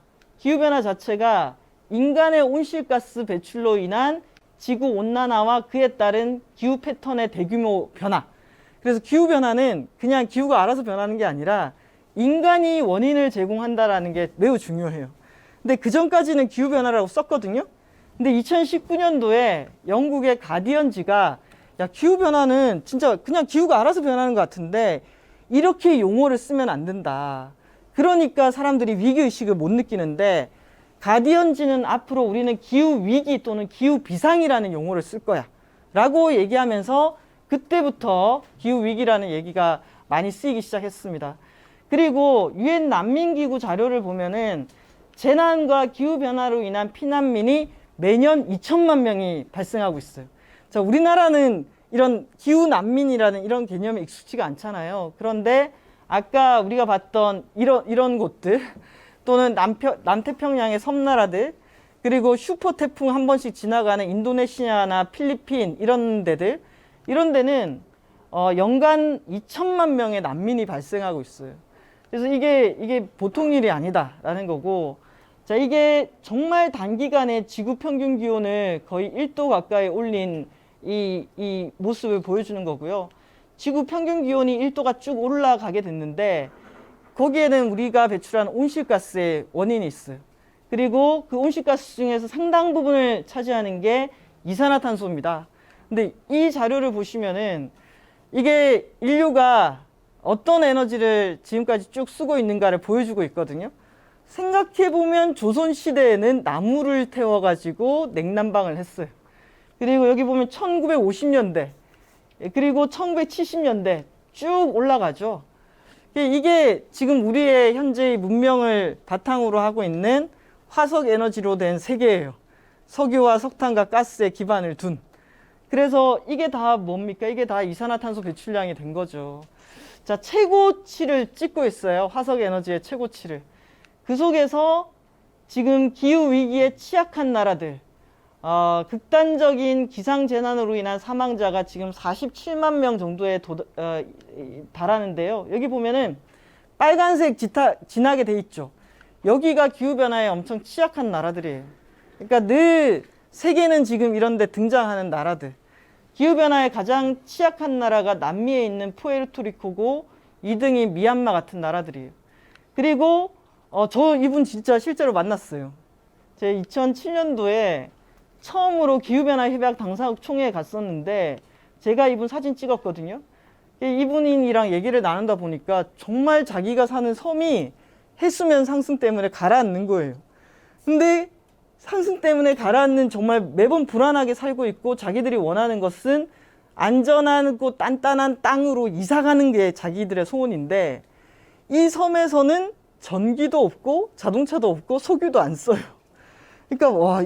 자체가 인간의 온실가스 배출로 인한 지구 온난화와 그에 따른 기후 패턴의 대규모 변화. 그래서 기후변화는 그냥 기후가 알아서 변하는 게 아니라 인간이 원인을 제공한다라는 게 매우 중요해요. 근데 그 전까지는 기후변화라고 썼거든요. 근데 2019년도에 영국의 가디언지가 야, 기후변화는 진짜 그냥 기후가 알아서 변하는 것 같은데 이렇게 용어를 쓰면 안 된다. 그러니까 사람들이 위기의식을 못 느끼는데 가디언지는 앞으로 우리는 기후위기 또는 기후비상이라는 용어를 쓸 거야 라고 얘기하면서 그때부터 기후위기라는 얘기가 많이 쓰이기 시작했습니다. 그리고 유엔 난민기구 자료를 보면은 재난과 기후변화로 인한 피난민이 매년 2천만 명이 발생하고 있어요. 자, 우리나라는 이런 기후난민이라는 이런 개념에 익숙지가 않잖아요. 그런데 아까 우리가 봤던 이런 곳들 또는 남태평양의 섬나라들 그리고 슈퍼 태풍 한 번씩 지나가는 인도네시아나 필리핀 이런 데들 이런 데는 연간 2천만 명의 난민이 발생하고 있어요. 그래서 이게 보통 일이 아니다라는 거고 자 이게 정말 단기간에 지구 평균 기온을 거의 1도 가까이 올린 이 모습을 보여주는 거고요. 지구 평균 기온이 1도가 쭉 올라가게 됐는데 거기에는 우리가 배출한 온실가스의 원인이 있어요. 그리고 그 온실가스 중에서 상당 부분을 차지하는 게 이산화탄소입니다. 근데 이 자료를 보시면은 이게 인류가 어떤 에너지를 지금까지 쭉 쓰고 있는가를 보여주고 있거든요. 생각해보면 조선시대에는 나무를 태워가지고 냉난방을 했어요. 그리고 여기 보면 1950년대, 그리고 1970년대 쭉 올라가죠. 이게 지금 우리의 현재의 문명을 바탕으로 하고 있는 화석 에너지로 된 세계예요. 석유와 석탄과 가스의 기반을 둔. 그래서 이게 다 뭡니까? 이게 다 이산화탄소 배출량이 된 거죠. 자, 최고치를 찍고 있어요. 화석 에너지의 최고치를. 그 속에서 지금 기후위기에 취약한 나라들, 극단적인 기상재난으로 인한 사망자가 지금 47만 명 정도에 달하는데요. 여기 보면은 빨간색 진하게 돼 있죠. 여기가 기후변화에 엄청 취약한 나라들이에요. 그러니까 늘 세계는 지금 이런 데 등장하는 나라들. 기후변화에 가장 취약한 나라가 남미에 있는 푸에르토리코고 2등이 미얀마 같은 나라들이에요. 그리고 저 이분 진짜 실제로 만났어요. 제가 2007년도에 처음으로 기후변화 협약 당사국 총회에 갔었는데 제가 이분 사진 찍었거든요. 이분이랑 얘기를 나누다 보니까 정말 자기가 사는 섬이 해수면 상승 때문에 가라앉는 거예요. 근데 상승 때문에 가라앉는 정말 매번 불안하게 살고 있고 자기들이 원하는 것은 안전하고 단단한 땅으로 이사가는 게 자기들의 소원인데 이 섬에서는 전기도 없고 자동차도 없고 석유도 안 써요. 그러니까 와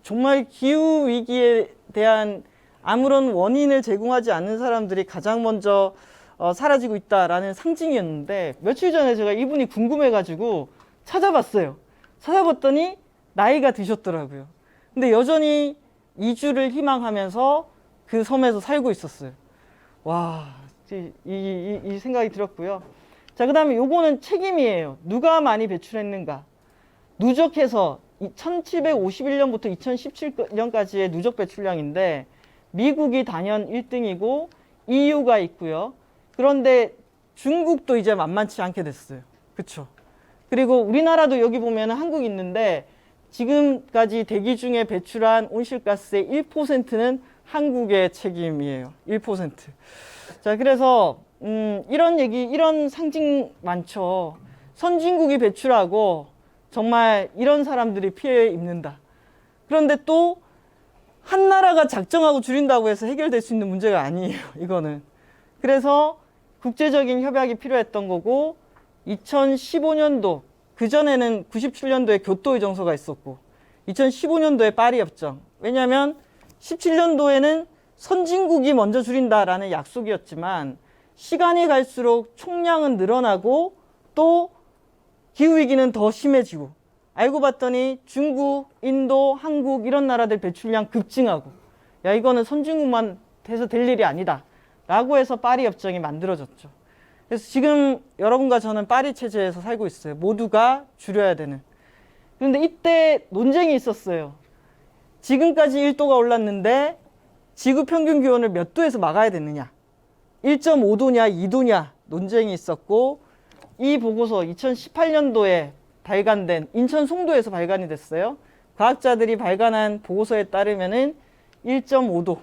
정말 기후위기에 대한 아무런 원인을 제공하지 않는 사람들이 가장 먼저 사라지고 있다라는 상징이었는데 며칠 전에 제가 이분이 궁금해가지고 찾아봤어요. 찾아봤더니 나이가 드셨더라고요. 근데 여전히 이주를 희망하면서 그 섬에서 살고 있었어요. 와, 이 생각이 들었고요. 자, 그 다음에 요거는 책임이에요. 누가 많이 배출했는가. 누적해서 1751년부터 2017년까지의 누적 배출량인데 미국이 단연 1등이고 EU가 있고요. 그런데 중국도 이제 만만치 않게 됐어요. 그쵸? 그리고 우리나라도 여기 보면 한국이 있는데 지금까지 대기 중에 배출한 온실가스의 1%는 한국의 책임이에요. 1%. 자, 그래서 이런 상징 많죠. 선진국이 배출하고 정말 이런 사람들이 피해 입는다. 그런데 또 한 나라가 작정하고 줄인다고 해서 해결될 수 있는 문제가 아니에요. 이거는. 그래서 국제적인 협약이 필요했던 거고 2015년도 그전에는 97년도에 교토의정서가 있었고 2015년도에 파리협정. 왜냐하면 17년도에는 선진국이 먼저 줄인다라는 약속이었지만 시간이 갈수록 총량은 늘어나고 또 기후위기는 더 심해지고 알고 봤더니 중국, 인도, 한국 이런 나라들 배출량 급증하고 야 이거는 선진국만 해서 될 일이 아니다 라고 해서 파리협정이 만들어졌죠. 그래서 지금 여러분과 저는 파리 체제에서 살고 있어요. 모두가 줄여야 되는. 그런데 이때 논쟁이 있었어요. 지금까지 1도가 올랐는데 지구 평균 기온을 몇 도에서 막아야 되느냐. 1.5도냐 2도냐 논쟁이 있었고 이 보고서 2018년도에 발간된 인천 송도에서 발간이 됐어요. 과학자들이 발간한 보고서에 따르면은 1.5도,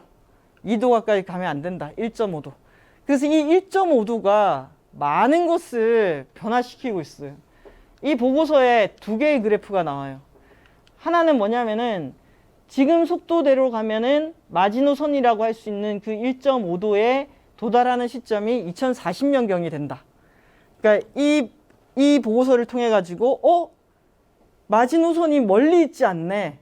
2도 가까이 가면 안 된다. 1.5도. 그래서 이 1.5도가 많은 것을 변화시키고 있어요. 이 보고서에 두 개의 그래프가 나와요. 하나는 뭐냐면은 지금 속도대로 가면은 마지노선이라고 할 수 있는 그 1.5도에 도달하는 시점이 2040년경이 된다. 그러니까 이 보고서를 통해 가지고 마지노선이 멀리 있지 않네.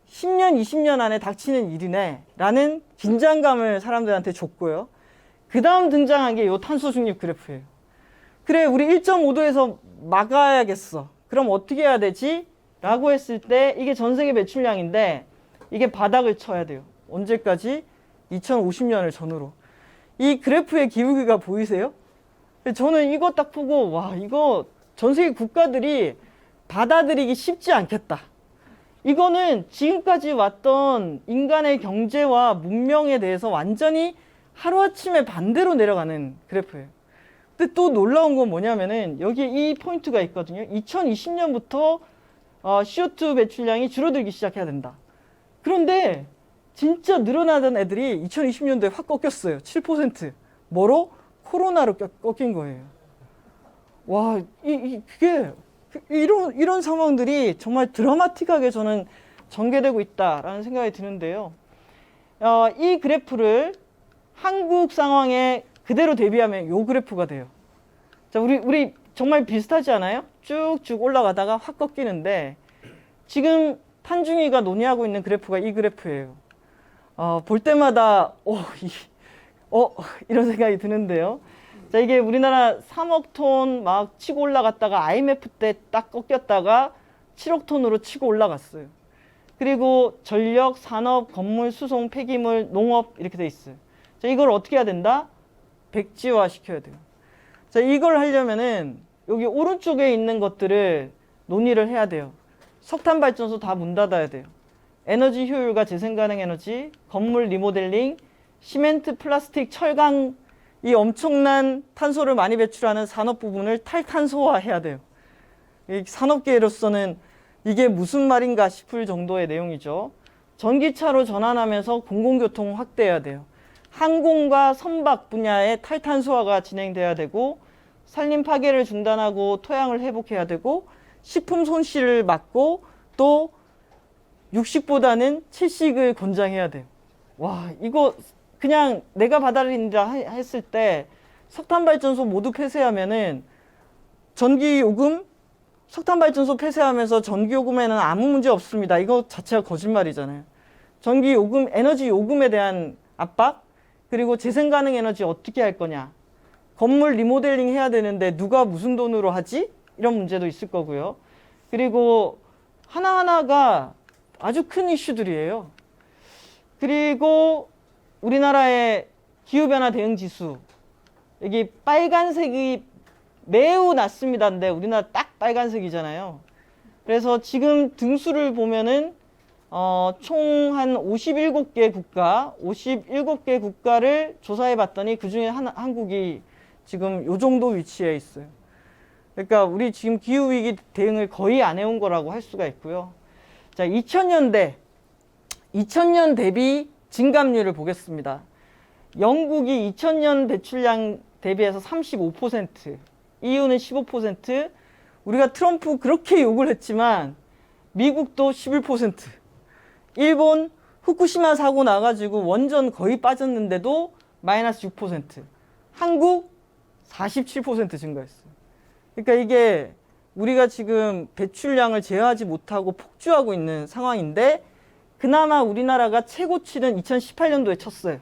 10년, 20년 안에 닥치는 일이네. 라는 긴장감을 사람들한테 줬고요. 그 다음 등장한 게 이 탄소 중립 그래프예요. 그래, 우리 1.5도에서 막아야겠어. 그럼 어떻게 해야 되지? 라고 했을 때 이게 전 세계 배출량인데 이게 바닥을 쳐야 돼요. 언제까지? 2050년을 전후로. 이 그래프의 기울기가 보이세요? 저는 이거 딱 보고 와 이거 전 세계 국가들이 받아들이기 쉽지 않겠다. 이거는 지금까지 왔던 인간의 경제와 문명에 대해서 완전히 하루아침에 반대로 내려가는 그래프예요. 근데 또 놀라운 건 뭐냐면은 여기에 이 포인트가 있거든요. 2020년부터 CO2 배출량이 줄어들기 시작해야 된다. 그런데 진짜 늘어나던 애들이 2020년도에 확 꺾였어요. 7%. 뭐로? 코로나로 꺾인 거예요. 와, 그게 이런 상황들이 정말 드라마틱하게 저는 전개되고 있다라는 생각이 드는데요. 이 그래프를 한국 상황에 그대로 대비하면 이 그래프가 돼요. 자, 우리 정말 비슷하지 않아요? 쭉쭉 올라가다가 확 꺾이는데 지금 탄중이가 논의하고 있는 그래프가 이 그래프예요. 볼 때마다 이런 생각이 드는데요. 자, 이게 우리나라 3억 톤 막 치고 올라갔다가 IMF 때 딱 꺾였다가 7억 톤으로 치고 올라갔어요. 그리고 전력, 산업, 건물, 수송, 폐기물, 농업 이렇게 돼 있어요. 자, 이걸 어떻게 해야 된다? 백지화 시켜야 돼요. 자, 이걸 하려면은 여기 오른쪽에 있는 것들을 논의를 해야 돼요. 석탄 발전소 다 문 닫아야 돼요. 에너지 효율과 재생 가능 에너지, 건물 리모델링, 시멘트, 플라스틱, 철강 이 엄청난 탄소를 많이 배출하는 산업 부분을 탈탄소화해야 돼요. 이 산업계로서는 이게 무슨 말인가 싶을 정도의 내용이죠. 전기차로 전환하면서 공공교통 확대해야 돼요. 항공과 선박 분야의 탈탄소화가 진행돼야 되고 산림 파괴를 중단하고 토양을 회복해야 되고 식품 손실을 막고 또 육식보다는 채식을 권장해야 돼요. 와, 이거 그냥 내가 받아들인다 했을 때 석탄발전소 모두 폐쇄하면은 전기요금, 석탄발전소 폐쇄하면서 전기요금에는 아무 문제 없습니다. 이거 자체가 거짓말이잖아요. 전기요금, 에너지요금에 대한 압박, 그리고 재생가능 에너지 어떻게 할 거냐. 건물 리모델링 해야 되는데 누가 무슨 돈으로 하지? 이런 문제도 있을 거고요. 그리고 하나하나가 아주 큰 이슈들이에요. 그리고 우리나라의 기후변화 대응 지수, 여기 빨간색이 매우 낮습니다. 근데 우리나라 딱 빨간색이잖아요. 그래서 지금 등수를 보면은 총 한 57개 국가를 조사해 봤더니 그 중에 한국이 지금 요 정도 위치에 있어요. 그러니까 우리 지금 기후위기 대응을 거의 안 해온 거라고 할 수가 있고요. 자, 2000년 대비 증감률을 보겠습니다. 영국이 2000년 배출량 대비해서 35%, EU는 15%, 우리가 트럼프 그렇게 욕을 했지만 미국도 11%, 일본 후쿠시마 사고 나가지고 원전 거의 빠졌는데도 마이너스 6%, 한국 47% 증가했어요. 그러니까 이게 우리가 지금 배출량을 제어하지 못하고 폭주하고 있는 상황인데 그나마 우리나라가 최고치는 2018년도에 쳤어요.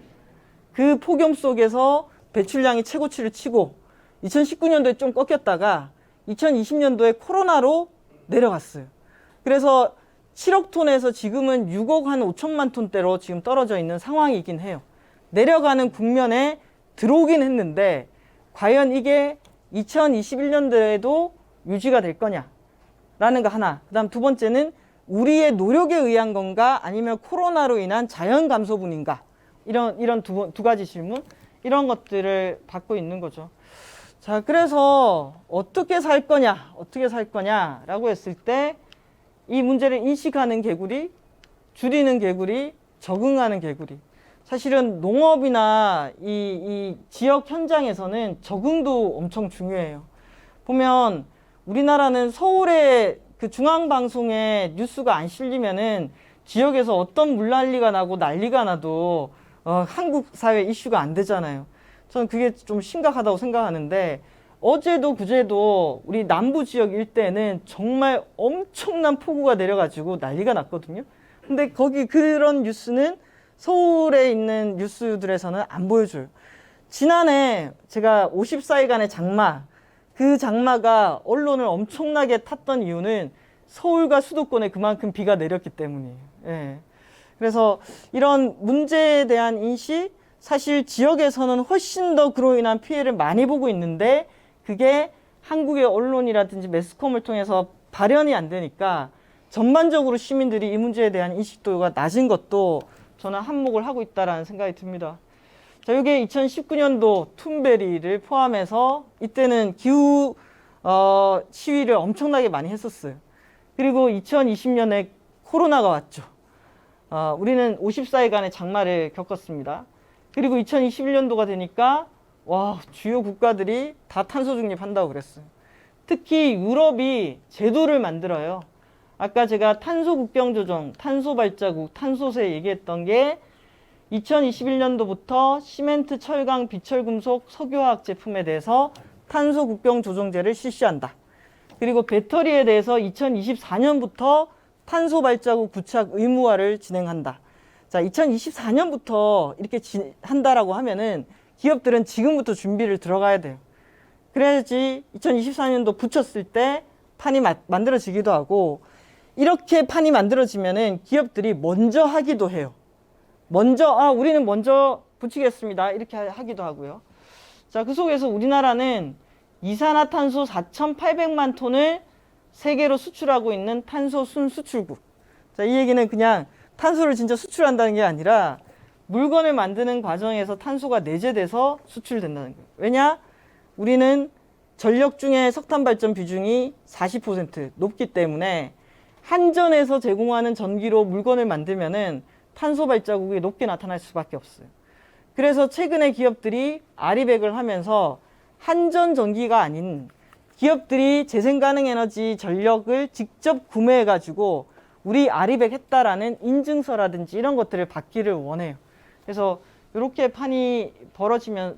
그 폭염 속에서 배출량이 최고치를 치고 2019년도에 좀 꺾였다가 2020년도에 코로나로 내려갔어요. 그래서 7억 톤에서 지금은 6억 한 5천만 톤대로 지금 떨어져 있는 상황이긴 해요. 내려가는 국면에 들어오긴 했는데 과연 이게 2021년도에도 유지가 될 거냐라는 거 하나. 그다음 두 번째는 우리의 노력에 의한 건가 아니면 코로나로 인한 자연 감소분인가? 이런 두 가지 질문, 이런 것들을 받고 있는 거죠. 자, 그래서 어떻게 살 거냐라고 했을 때 이 문제를 인식하는 개구리, 줄이는 개구리, 적응하는 개구리. 사실은 농업이나 이 지역 현장에서는 적응도 엄청 중요해요. 보면 우리나라는 서울에 그 중앙방송에 뉴스가 안 실리면은 지역에서 어떤 물난리가 나고 난리가 나도 한국 사회 이슈가 안 되잖아요. 저는 그게 좀 심각하다고 생각하는데 어제도 그제도 우리 남부 지역 일대는 정말 엄청난 폭우가 내려가지고 난리가 났거든요. 근데 거기 그런 뉴스는 서울에 있는 뉴스들에서는 안 보여줘요. 지난해 제가 54일간의 장마, 그 장마가 언론을 엄청나게 탔던 이유는 서울과 수도권에 그만큼 비가 내렸기 때문이에요. 예. 그래서 이런 문제에 대한 인식, 사실 지역에서는 훨씬 더 그로 인한 피해를 많이 보고 있는데 그게 한국의 언론이라든지 매스컴을 통해서 발현이 안 되니까 전반적으로 시민들이 이 문제에 대한 인식도가 낮은 것도 저는 한몫을 하고 있다라는 생각이 듭니다. 자, 이게 2019년도 툰베리를 포함해서 이때는 기후 시위를 엄청나게 많이 했었어요. 그리고 2020년에 코로나가 왔죠. 우리는 54일간의 장마를 겪었습니다. 그리고 2021년도가 되니까 와, 주요 국가들이 다 탄소 중립한다고 그랬어요. 특히 유럽이 제도를 만들어요. 아까 제가 탄소 국경 조정, 탄소 발자국, 탄소세 얘기했던 게 2021년도부터 시멘트, 철강, 비철금속, 석유화학 제품에 대해서 탄소 국경 조정제를 실시한다. 그리고 배터리에 대해서 2024년부터 탄소 발자국 부착 의무화를 진행한다. 자, 2024년부터 이렇게 한다라고 하면은 기업들은 지금부터 준비를 들어가야 돼요. 그래야지 2024년도 붙였을 때 판이 만들어지기도 하고, 이렇게 판이 만들어지면은 기업들이 먼저 하기도 해요. 우리는 먼저 붙이겠습니다. 이렇게 하기도 하고요. 자, 그 속에서 우리나라는 이산화탄소 4,800만 톤을 세계로 수출하고 있는 탄소 순수출국. 자, 이 얘기는 그냥 탄소를 진짜 수출한다는 게 아니라 물건을 만드는 과정에서 탄소가 내재돼서 수출된다는 거예요. 왜냐? 우리는 전력 중에 석탄 발전 비중이 40% 높기 때문에 한전에서 제공하는 전기로 물건을 만들면은 탄소 발자국이 높게 나타날 수밖에 없어요. 그래서 최근에 기업들이 아리백을 하면서 한전 전기가 아닌 기업들이 재생 가능 에너지 전력을 직접 구매해 가지고 우리 아리백 했다라는 인증서라든지 이런 것들을 받기를 원해요. 그래서 이렇게 판이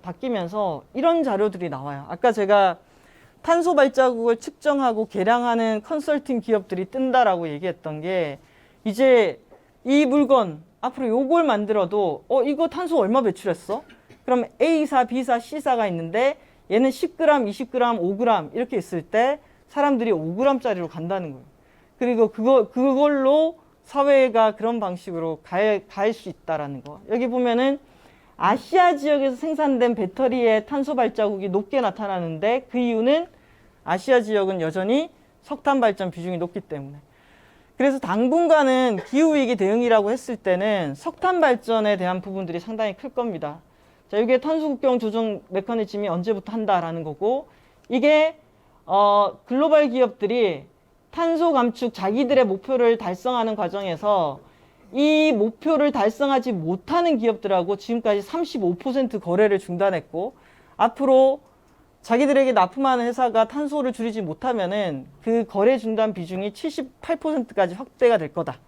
바뀌면서 이런 자료들이 나와요. 아까 제가 탄소 발자국을 측정하고 계량하는 컨설팅 기업들이 뜬다라고 얘기했던 게, 이제 이 물건 앞으로 요걸 만들어도 이거 탄소 얼마 배출했어? 그럼 A사, B사, C사가 있는데 얘는 10g, 20g, 5g 이렇게 있을 때 사람들이 5g짜리로 간다는 거예요. 그리고 그걸로 사회가 그런 방식으로 갈 수 있다라는 거. 여기 보면은 아시아 지역에서 생산된 배터리의 탄소 발자국이 높게 나타나는데 그 이유는 아시아 지역은 여전히 석탄 발전 비중이 높기 때문에. 그래서 당분간은 기후위기 대응이라고 했을 때는 석탄 발전에 대한 부분들이 상당히 클 겁니다. 자, 이게 탄소 국경 조정 메커니즘이 언제부터 한다라는 거고, 이게 글로벌 기업들이 탄소 감축 자기들의 목표를 달성하는 과정에서 이 목표를 달성하지 못하는 기업들하고 지금까지 35% 거래를 중단했고, 앞으로 자기들에게 납품하는 회사가 탄소를 줄이지 못하면은 그 거래 중단 비중이 78%까지 확대가 될 거다.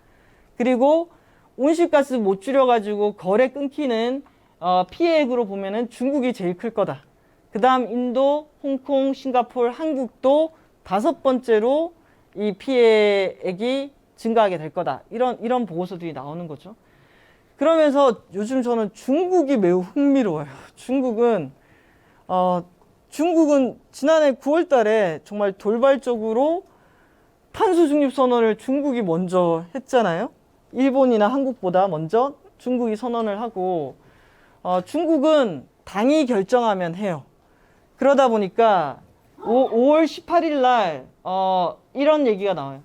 그리고 온실가스 못 줄여가지고 거래 끊기는 피해액으로 보면은 중국이 제일 클 거다. 그 다음 인도, 홍콩, 싱가포르, 한국도 5번째로 이 피해액이 증가하게 될 거다. 이런 보고서들이 나오는 거죠. 그러면서 요즘 저는 중국이 매우 흥미로워요. 중국은 지난해 9월 달에 정말 돌발적으로 탄소 중립 선언을 중국이 먼저 했잖아요. 일본이나 한국보다 먼저 중국이 선언을 하고, 중국은 당이 결정하면 해요. 그러다 보니까 5월 18일 날 이런 얘기가 나와요.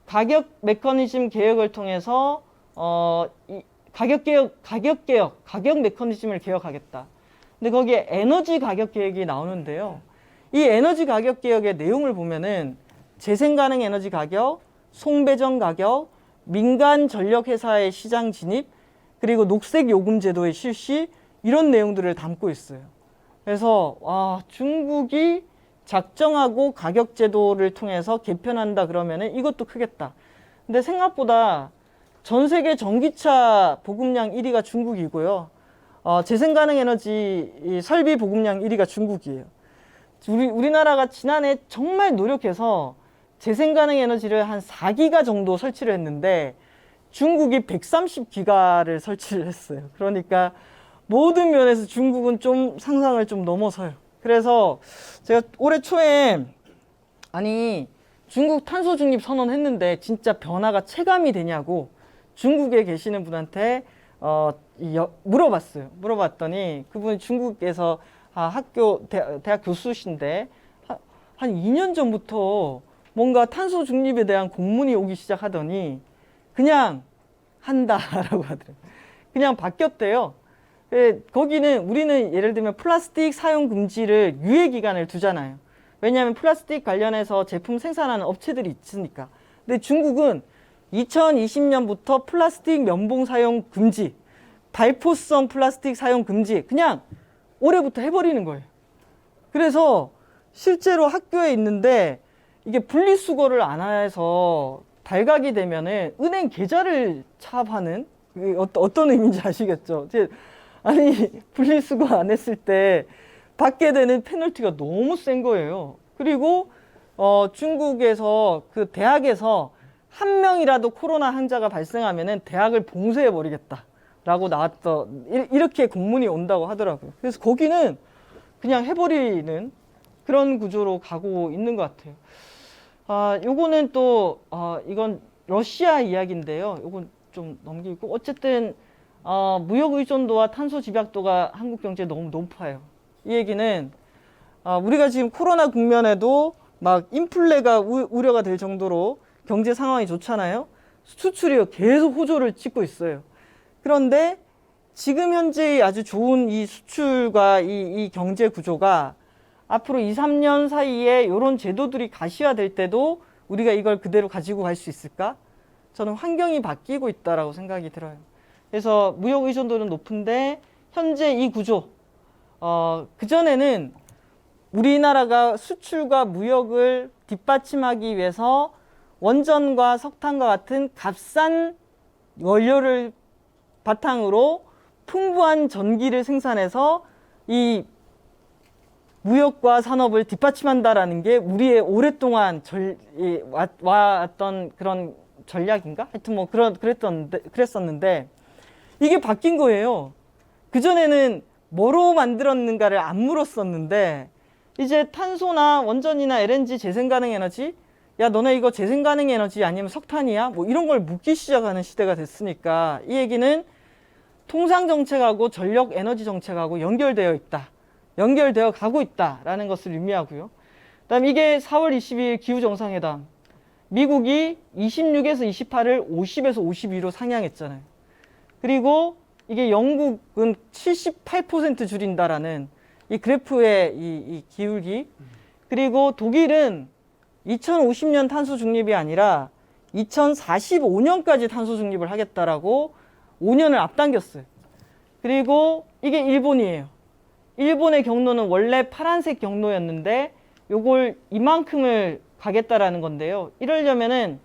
가격 메커니즘 개혁을 통해서 가격 메커니즘을 개혁하겠다. 근데 거기에 에너지 가격 개혁이 나오는데요. 이 에너지 가격 개혁의 내용을 보면은 재생 가능 에너지 가격, 송배전 가격, 민간 전력 회사의 시장 진입, 그리고 녹색 요금 제도의 실시, 이런 내용들을 담고 있어요. 그래서 중국이 작정하고 가격 제도를 통해서 개편한다 그러면은 이것도 크겠다. 근데 생각보다 전 세계 전기차 보급량 1위가 중국이고요. 재생 가능 에너지 설비 보급량 1위가 중국이에요. 우리나라가 지난해 정말 노력해서 재생 가능 에너지를 한 4기가 정도 설치를 했는데 중국이 130기가를 설치를 했어요. 그러니까 모든 면에서 중국은 좀 상상을 좀 넘어서요. 그래서 제가 올해 초에 중국 탄소 중립 선언했는데 진짜 변화가 체감이 되냐고 중국에 계시는 분한테 물어봤어요. 물어봤더니 그분이 중국에서 대학 교수신데 한 2년 전부터 뭔가 탄소 중립에 대한 공문이 오기 시작하더니 그냥 한다라고 하더라고요. 그냥 바뀌었대요. 거기는 우리는 예를 들면 플라스틱 사용 금지를 유예 기간을 두잖아요. 왜냐하면 플라스틱 관련해서 제품 생산하는 업체들이 있으니까. 근데 중국은 2020년부터 플라스틱 면봉 사용 금지, 발포성 플라스틱 사용 금지, 그냥 올해부터 해버리는 거예요. 그래서 실제로 학교에 있는데 이게 분리수거를 안 해서 발각이 되면은 은행 계좌를 차압하는, 어떤 의미인지 아시겠죠? 분리수거 안 했을 때 받게 되는 페널티가 너무 센 거예요. 그리고 중국에서 그 대학에서 한 명이라도 코로나 환자가 발생하면은 대학을 봉쇄해 버리겠다라고 이렇게 공문이 온다고 하더라고요. 그래서 거기는 그냥 해버리는 그런 구조로 가고 있는 것 같아요. 요거는 또 이건 러시아 이야기인데요. 요건 좀 넘기고, 어쨌든 무역 의존도와 탄소 집약도가 한국 경제에 너무 높아요. 이 얘기는 우리가 지금 코로나 국면에도 막 인플레가 우려가 될 정도로 경제 상황이 좋잖아요. 수출이 계속 호조를 찍고 있어요. 그런데 지금 현재 아주 좋은 이 수출과 이 경제 구조가 앞으로 2, 3년 사이에 이런 제도들이 가시화될 때도 우리가 이걸 그대로 가지고 갈 수 있을까? 저는 환경이 바뀌고 있다라고 생각이 들어요. 그래서 무역 의존도는 높은데 현재 이 구조, 그전에는 우리나라가 수출과 무역을 뒷받침하기 위해서 원전과 석탄과 같은 값싼 원료를 바탕으로 풍부한 전기를 생산해서 이 무역과 산업을 뒷받침한다라는 게 우리의 오랫동안 왔던 그런 전략인가? 하여튼 뭐 그랬었는데 이게 바뀐 거예요. 그전에는 뭐로 만들었는가를 안 물었었는데 이제 탄소나 원전이나 LNG 재생가능에너지, 야 너네 이거 재생가능에너지 아니면 석탄이야? 뭐 이런 걸 묻기 시작하는 시대가 됐으니까 이 얘기는 통상정책하고 전력에너지정책하고 연결되어 있다. 연결되어 가고 있다라는 것을 의미하고요. 그다음 이게 4월 22일 기후정상회담. 미국이 26에서 28을 50에서 52로 상향했잖아요. 그리고 이게 영국은 78% 줄인다라는 이 그래프의 이 기울기. 그리고 독일은 2050년 탄소 중립이 아니라 2045년까지 탄소 중립을 하겠다라고 5년을 앞당겼어요. 그리고 이게 일본이에요. 일본의 경로는 원래 파란색 경로였는데 요걸 이만큼을 가겠다라는 건데요. 이러려면은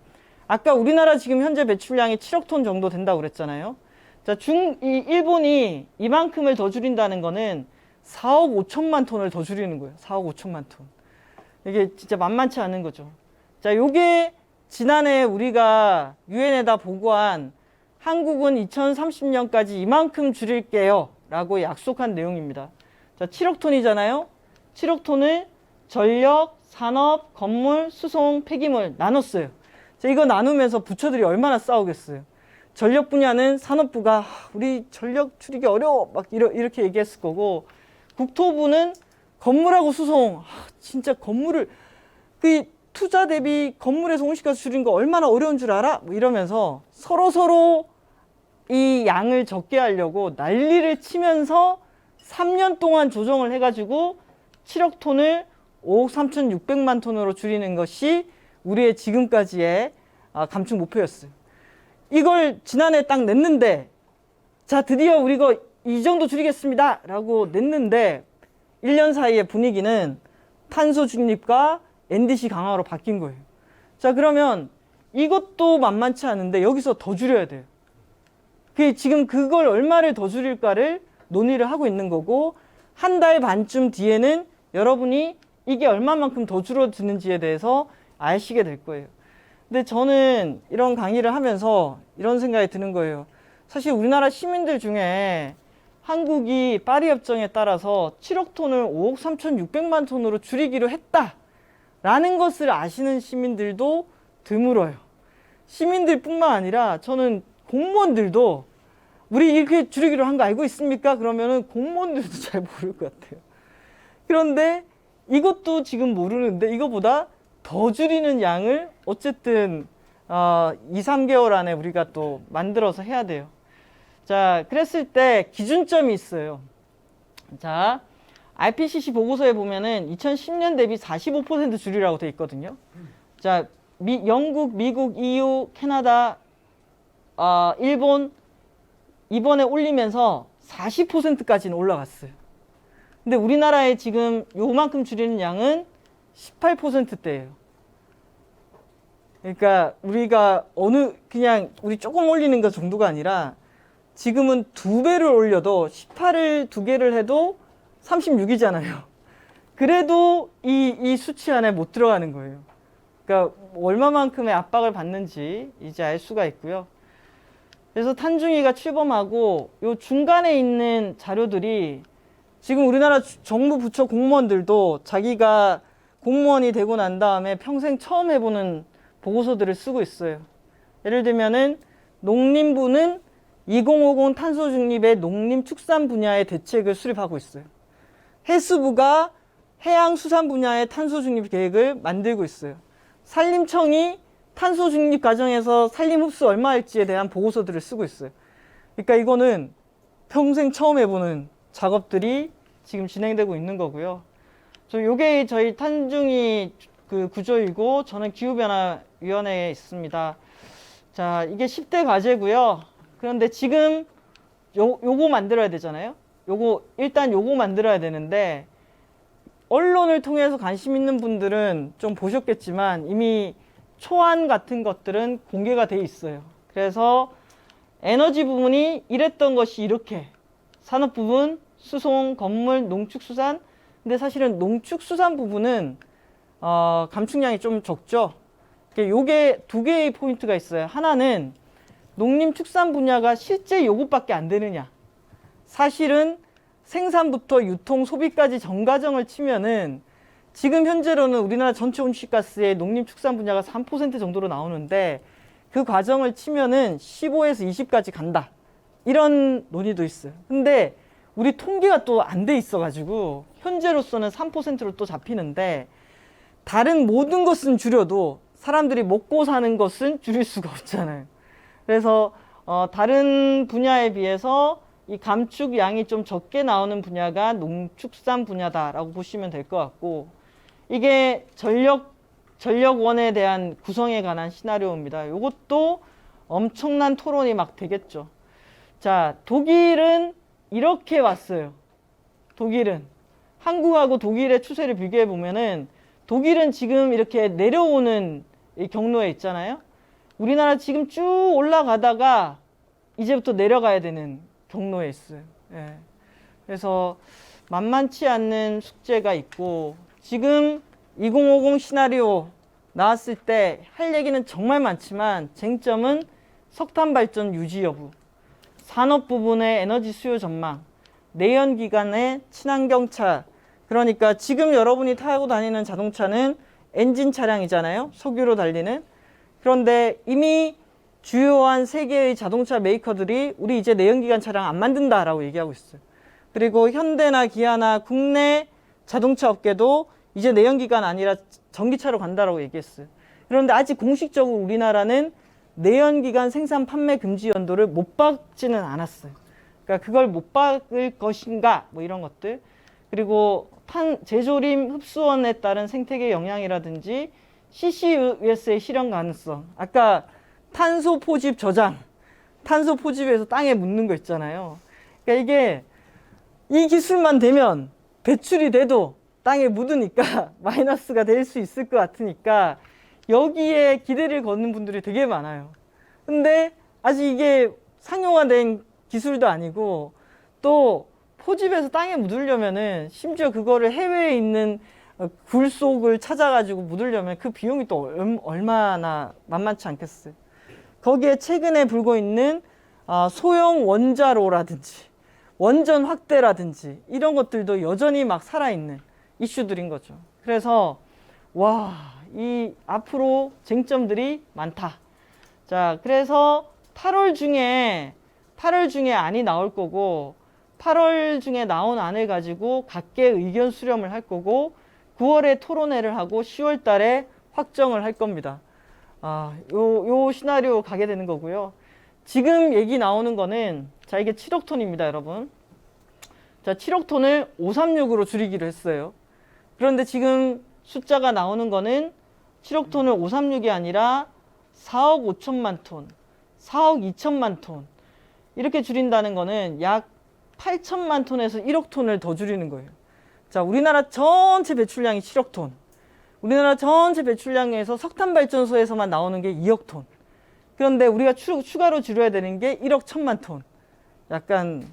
아까 우리나라 지금 현재 배출량이 7억 톤 정도 된다고 그랬잖아요. 자, 일본이 이만큼을 더 줄인다는 거는 4억 5천만 톤을 더 줄이는 거예요. 4억 5천만 톤. 이게 진짜 만만치 않은 거죠. 자, 요게 지난해 우리가 유엔에다 보고한 한국은 2030년까지 이만큼 줄일게요 라고 약속한 내용입니다. 자, 7억 톤이잖아요. 7억 톤을 전력, 산업, 건물, 수송, 폐기물 나눴어요. 자, 이거 나누면서 부처들이 얼마나 싸우겠어요. 전력 분야는 산업부가 우리 전력 줄이기 어려워 막 이렇게 얘기했을 거고, 국토부는 건물하고 수송, 진짜 건물을 그 투자 대비 건물에서 온실가스 줄인 거 얼마나 어려운 줄 알아? 뭐 이러면서 서로 이 양을 적게 하려고 난리를 치면서 3년 동안 조정을 해가지고 7억 톤을 5억 3,600만 톤으로 줄이는 것이 우리의 지금까지의 감축 목표였어요. 이걸 지난해 딱 냈는데, 자, 드디어 우리 이거 이 정도 줄이겠습니다 라고 냈는데 1년 사이의 분위기는 탄소 중립과 NDC 강화로 바뀐 거예요. 자, 그러면 이것도 만만치 않은데 여기서 더 줄여야 돼요. 지금 그걸 얼마를 더 줄일까를 논의를 하고 있는 거고, 한 달 반쯤 뒤에는 여러분이 이게 얼마만큼 더 줄어드는지에 대해서 아시게 될 거예요. 근데 저는 이런 강의를 하면서 이런 생각이 드는 거예요. 사실 우리나라 시민들 중에 한국이 파리 협정에 따라서 7억 톤을 5억 3,600만 톤으로 줄이기로 했다라는 것을 아시는 시민들도 드물어요. 시민들뿐만 아니라 저는 공무원들도 우리 이렇게 줄이기로 한 거 알고 있습니까? 그러면은 공무원들도 잘 모를 것 같아요. 그런데 이것도 지금 모르는데 이거보다 더 줄이는 양을 어쨌든 2, 3개월 안에 우리가 또 만들어서 해야 돼요. 자, 그랬을 때 기준점이 있어요. 자, IPCC 보고서에 보면은 2010년 대비 45% 줄이라고 돼 있거든요. 자, 영국, 미국, EU, 캐나다, 일본 이번에 올리면서 40%까지는 올라갔어요. 근데 우리나라에 지금 요만큼 줄이는 양은 18%대예요. 그러니까 우리가 그냥 우리 조금 올리는 것 정도가 아니라 지금은 2배를 올려도 18을 2개를 해도 36이잖아요. 그래도 이 수치 안에 못 들어가는 거예요. 그러니까 얼마만큼의 압박을 받는지 이제 알 수가 있고요. 그래서 탄중이가 출범하고 요 중간에 있는 자료들이 지금 우리나라 정부 부처 공무원들도 자기가 공무원이 되고 난 다음에 평생 처음 해보는 보고서들을 쓰고 있어요. 예를 들면은 농림부는 2050 탄소 중립의 농림축산 분야의 대책을 수립하고 있어요. 해수부가 해양수산 분야의 탄소 중립 계획을 만들고 있어요. 산림청이 탄소 중립 과정에서 산림 흡수 얼마일지에 대한 보고서들을 쓰고 있어요. 그러니까 이거는 평생 처음 해보는 작업들이 지금 진행되고 있는 거고요. 요게 저희 탄중이 그 구조이고, 저는 기후변화위원회에 있습니다. 자, 이게 10대 과제고요. 그런데 지금 요거 만들어야 되잖아요. 일단 요거 만들어야 되는데, 언론을 통해서 관심 있는 분들은 좀 보셨겠지만 이미 초안 같은 것들은 공개가 돼 있어요. 그래서 에너지 부분이 이랬던 것이 이렇게, 산업 부분, 수송, 건물, 농축수산. 근데 사실은 농축수산 부분은 감축량이 좀 적죠. 요게 2개의 포인트가 있어요. 하나는 농림축산 분야가 실제 요것밖에 안 되느냐. 사실은 생산부터 유통, 소비까지 전 과정을 치면은 지금 현재로는 우리나라 전체 온실가스의 농림축산 분야가 3% 정도로 나오는데, 그 과정을 치면은 15에서 20까지 간다. 이런 논의도 있어요. 근데 우리 통계가 또 안 돼 있어가지고 현재로서는 3%로 또 잡히는데, 다른 모든 것은 줄여도 사람들이 먹고 사는 것은 줄일 수가 없잖아요. 그래서 다른 분야에 비해서 이 감축 양이 좀 적게 나오는 분야가 농축산 분야다라고 보시면 될 것 같고, 이게 전력원에 대한 구성에 관한 시나리오입니다. 이것도 엄청난 토론이 막 되겠죠. 자, 독일은 이렇게 왔어요. 독일은 한국하고 독일의 추세를 비교해 보면은 독일은 지금 이렇게 내려오는 이 경로에 있잖아요. 우리나라 지금 쭉 올라가다가 이제부터 내려가야 되는 경로에 있어요. 예. 그래서 만만치 않는 숙제가 있고, 지금 2050 시나리오 나왔을 때 할 얘기는 정말 많지만 쟁점은 석탄 발전 유지 여부, 산업 부분의 에너지 수요 전망, 내연기관의 친환경차. 그러니까 지금 여러분이 타고 다니는 자동차는 엔진 차량이잖아요. 석유로 달리는. 그런데 이미 주요한 세계의 자동차 메이커들이 우리 이제 내연기관 차량 안 만든다라고 얘기하고 있어요. 그리고 현대나 기아나 국내 자동차 업계도 이제 내연기관 아니라 전기차로 간다라고 얘기했어요. 그런데 아직 공식적으로 우리나라는 내연기관 생산 판매 금지 연도를 못 박지는 않았어요. 그러니까 그걸 못 박을 것인가 뭐 이런 것들. 그리고 재조림 흡수원에 따른 생태계 영향이라든지 CCUS의 실현 가능성. 아까 탄소 포집 저장, 탄소 포집에서 땅에 묻는 거 있잖아요. 그러니까 이게 이 기술만 되면 배출이 돼도 땅에 묻으니까 마이너스가 될 수 있을 것 같으니까 여기에 기대를 거는 분들이 되게 많아요. 근데 아직 이게 상용화된 기술도 아니고 또 포집에서 땅에 묻으려면은 심지어 그거를 해외에 있는 굴 속을 찾아가지고 묻으려면 그 비용이 또 얼마나 만만치 않겠어요. 거기에 최근에 불고 있는 소형 원자로라든지 원전 확대라든지 이런 것들도 여전히 막 살아있는 이슈들인 거죠. 그래서 와, 이 앞으로 쟁점들이 많다. 자, 그래서 8월 중에 안이 나올 거고 8월 중에 나온 안을 가지고 각계 의견 수렴을 할 거고 9월에 토론회를 하고 10월 달에 확정을 할 겁니다. 요 시나리오 가게 되는 거고요. 지금 얘기 나오는 거는 자, 이게 7억 톤입니다, 여러분. 자, 7억 톤을 536으로 줄이기로 했어요. 그런데 지금 숫자가 나오는 거는 7억 톤을 536이 아니라 4억 5천만 톤, 4억 2천만 톤 이렇게 줄인다는 거는 약 8천만 톤에서 1억 톤을 더 줄이는 거예요. 자, 우리나라 전체 배출량이 7억 톤. 우리나라 전체 배출량에서 석탄 발전소에서만 나오는 게 2억 톤. 그런데 우리가 추가로 줄여야 되는 게 1억 1천만 톤. 약간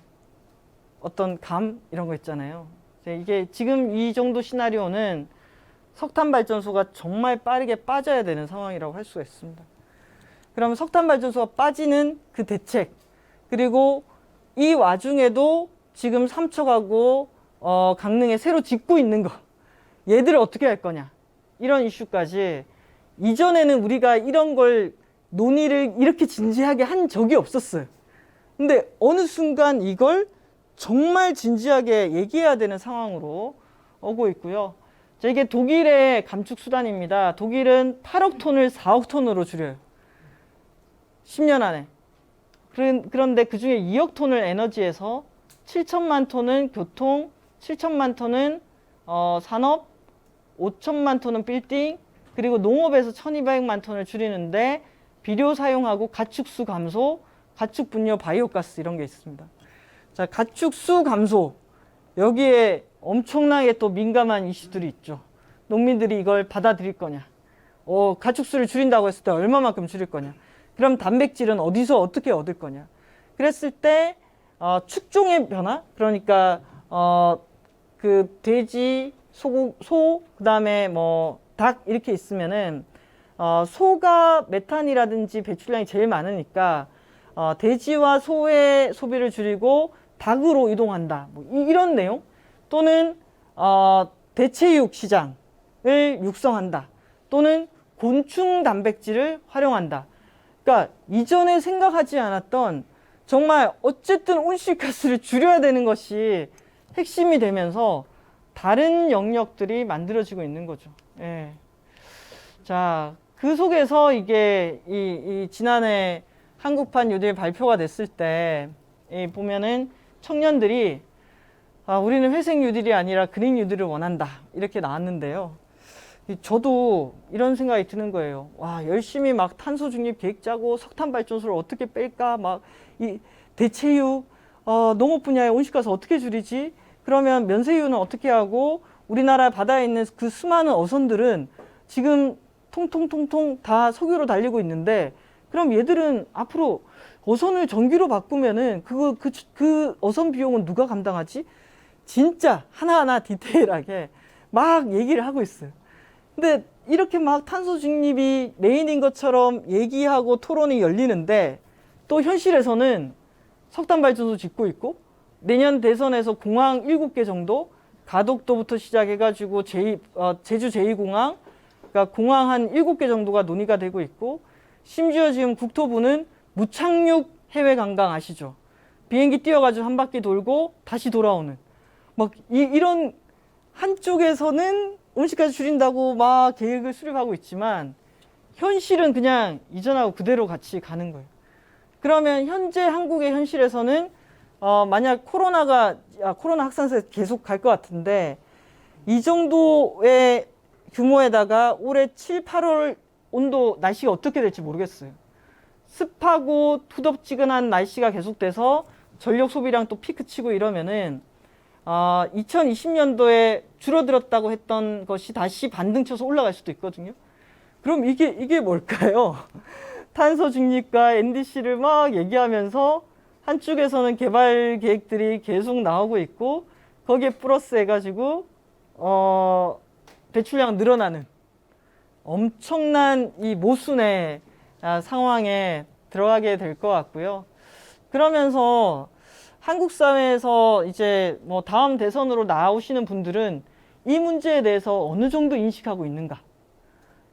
어떤 감 이런 거 있잖아요. 이게 지금 이 정도 시나리오는 석탄 발전소가 정말 빠르게 빠져야 되는 상황이라고 할 수가 있습니다. 그러면 석탄 발전소가 빠지는 그 대책, 그리고 이 와중에도 지금 삼척하고 강릉에 새로 짓고 있는 거, 얘들을 어떻게 할 거냐, 이런 이슈까지. 이전에는 우리가 이런 걸 논의를 이렇게 진지하게 한 적이 없었어요. 근데 어느 순간 이걸 정말 진지하게 얘기해야 되는 상황으로 오고 있고요. 자, 이게 독일의 감축 수단입니다. 독일은 8억 톤을 4억 톤으로 줄여요. 10년 안에. 그런데 그 중에 2억 톤을 에너지에서 7천만 톤은 교통, 7천만 톤은 산업, 5천만 톤은 빌딩, 그리고 농업에서 1200만 톤을 줄이는데 비료 사용하고 가축수 감소, 가축 분뇨 바이오가스 이런 게 있습니다. 자, 가축수 감소. 여기에 엄청나게 또 민감한 이슈들이 있죠. 농민들이 이걸 받아들일 거냐. 가축수를 줄인다고 했을 때 얼마만큼 줄일 거냐. 그럼 단백질은 어디서 어떻게 얻을 거냐. 그랬을 때 축종의 변화, 그러니까 그 돼지, 소, 그다음에 뭐 닭 이렇게 있으면은 소가 메탄이라든지 배출량이 제일 많으니까 돼지와 소의 소비를 줄이고 닭으로 이동한다. 뭐 이런 내용, 또는 대체육 시장을 육성한다. 또는 곤충 단백질을 활용한다. 그러니까 이전에 생각하지 않았던, 정말 어쨌든 온실가스를 줄여야 되는 것이 핵심이 되면서 다른 영역들이 만들어지고 있는 거죠. 예. 자, 그 속에서 이게 이 지난해 한국판 뉴딜 발표가 됐을 때 보면은 청년들이 우리는 회색 뉴딜이 아니라 그린 뉴딜을 원한다, 이렇게 나왔는데요. 저도 이런 생각이 드는 거예요. 와, 열심히 막 탄소 중립 계획 짜고 석탄 발전소를 어떻게 뺄까, 막 이 대체육, 농업 분야의 온실가스 어떻게 줄이지? 그러면 면세유는 어떻게 하고, 우리나라 바다에 있는 그 수많은 어선들은 지금 통통통통 다 석유로 달리고 있는데, 그럼 얘들은 앞으로 어선을 전기로 바꾸면은 그 어선 비용은 누가 감당하지? 진짜 하나하나 디테일하게 막 얘기를 하고 있어요. 근데 이렇게 막 탄소 중립이 메인인 것처럼 얘기하고 토론이 열리는데 또 현실에서는 석탄 발전소 짓고 있고 내년 대선에서 공항 7개 정도 가덕도부터 시작해가지고 제주 제2공항 그러니까 공항 한 7개 정도가 논의가 되고 있고 심지어 지금 국토부는 무착륙 해외 관광 아시죠? 비행기 띄워가지고 한 바퀴 돌고 다시 돌아오는 막 이런 한쪽에서는 온실가스 줄인다고 막 계획을 수립하고 있지만 현실은 그냥 이전하고 그대로 같이 가는 거예요. 그러면 현재 한국의 현실에서는 만약 코로나 확산세 계속 갈 것 같은데 이 정도의 규모에다가 올해 7, 8월 온도 날씨가 어떻게 될지 모르겠어요. 습하고 투덥지근한 날씨가 계속돼서 전력 소비량 또 피크 치고 이러면은 2020년도에 줄어들었다고 했던 것이 다시 반등 쳐서 올라갈 수도 있거든요. 그럼 이게 뭘까요? 탄소 중립과 NDC를 막 얘기하면서 한쪽에서는 개발 계획들이 계속 나오고 있고 거기에 플러스 해가지고 배출량 늘어나는 엄청난 이 모순의 상황에 들어가게 될 것 같고요. 그러면서 한국 사회에서 이제 뭐 다음 대선으로 나오시는 분들은 이 문제에 대해서 어느 정도 인식하고 있는가?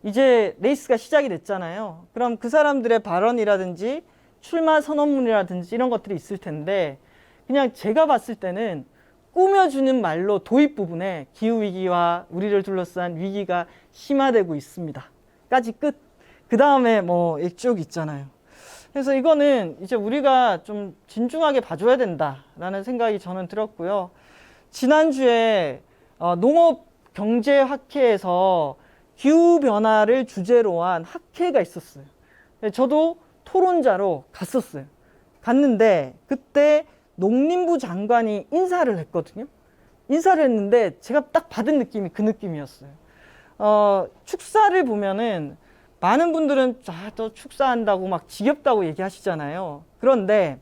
이제 레이스가 시작이 됐잖아요. 그럼 그 사람들의 발언이라든지 출마 선언문이라든지 이런 것들이 있을 텐데 그냥 제가 봤을 때는 꾸며주는 말로 도입 부분에 기후위기와 우리를 둘러싼 위기가 심화되고 있습니다. 까지 끝. 그 다음에 뭐 쭉 있잖아요. 그래서 이거는 이제 우리가 좀 진중하게 봐줘야 된다라는 생각이 저는 들었고요. 지난주에 농업경제학회에서 기후변화를 주제로 한 학회가 있었어요. 저도 토론자로 갔었어요. 갔는데 그때 농림부 장관이 인사를 했거든요. 인사를 했는데 제가 딱 받은 느낌이 그 느낌이었어요. 축사를 보면은 많은 분들은 또 축사한다고 막 지겹다고 얘기하시잖아요. 그런데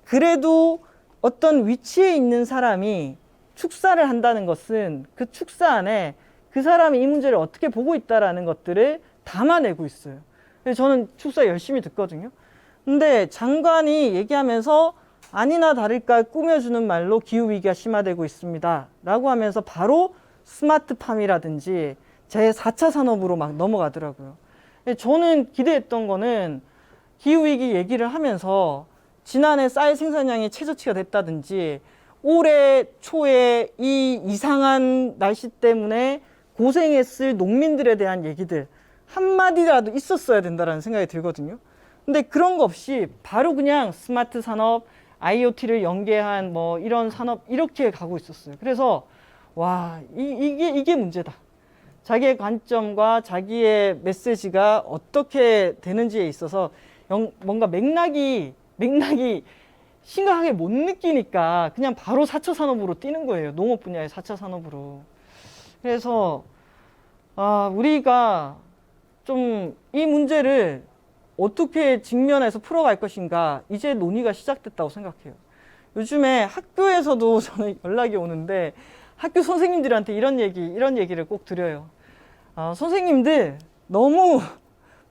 그래도 어떤 위치에 있는 사람이 축사를 한다는 것은 그 축사 안에 그 사람이 이 문제를 어떻게 보고 있다라는 것들을 담아내고 있어요. 그래서 저는 축사 열심히 듣거든요. 근데 장관이 얘기하면서 아니나 다를까 꾸며주는 말로 기후위기가 심화되고 있습니다. 라고 하면서 바로 스마트팜이라든지 제 4차 산업으로 막 넘어가더라고요. 저는 기대했던 거는 기후위기 얘기를 하면서 지난해 쌀 생산량이 최저치가 됐다든지 올해 초에 이 이상한 날씨 때문에 고생했을 농민들에 대한 얘기들 한마디라도 있었어야 된다는 생각이 들거든요. 근데 그런 거 없이 바로 그냥 스마트 산업, IoT를 연계한 뭐 이런 산업 이렇게 가고 있었어요. 그래서 와, 이게 문제다. 자기의 관점과 자기의 메시지가 어떻게 되는지에 있어서 뭔가 맥락이 심각하게 못 느끼니까 그냥 바로 4차 산업으로 뛰는 거예요. 농업 분야의 4차 산업으로. 그래서 우리가 좀 이 문제를 어떻게 직면해서 풀어갈 것인가 이제 논의가 시작됐다고 생각해요. 요즘에 학교에서도 저는 연락이 오는데 학교 선생님들한테 이런 얘기를 꼭 드려요. 선생님들 너무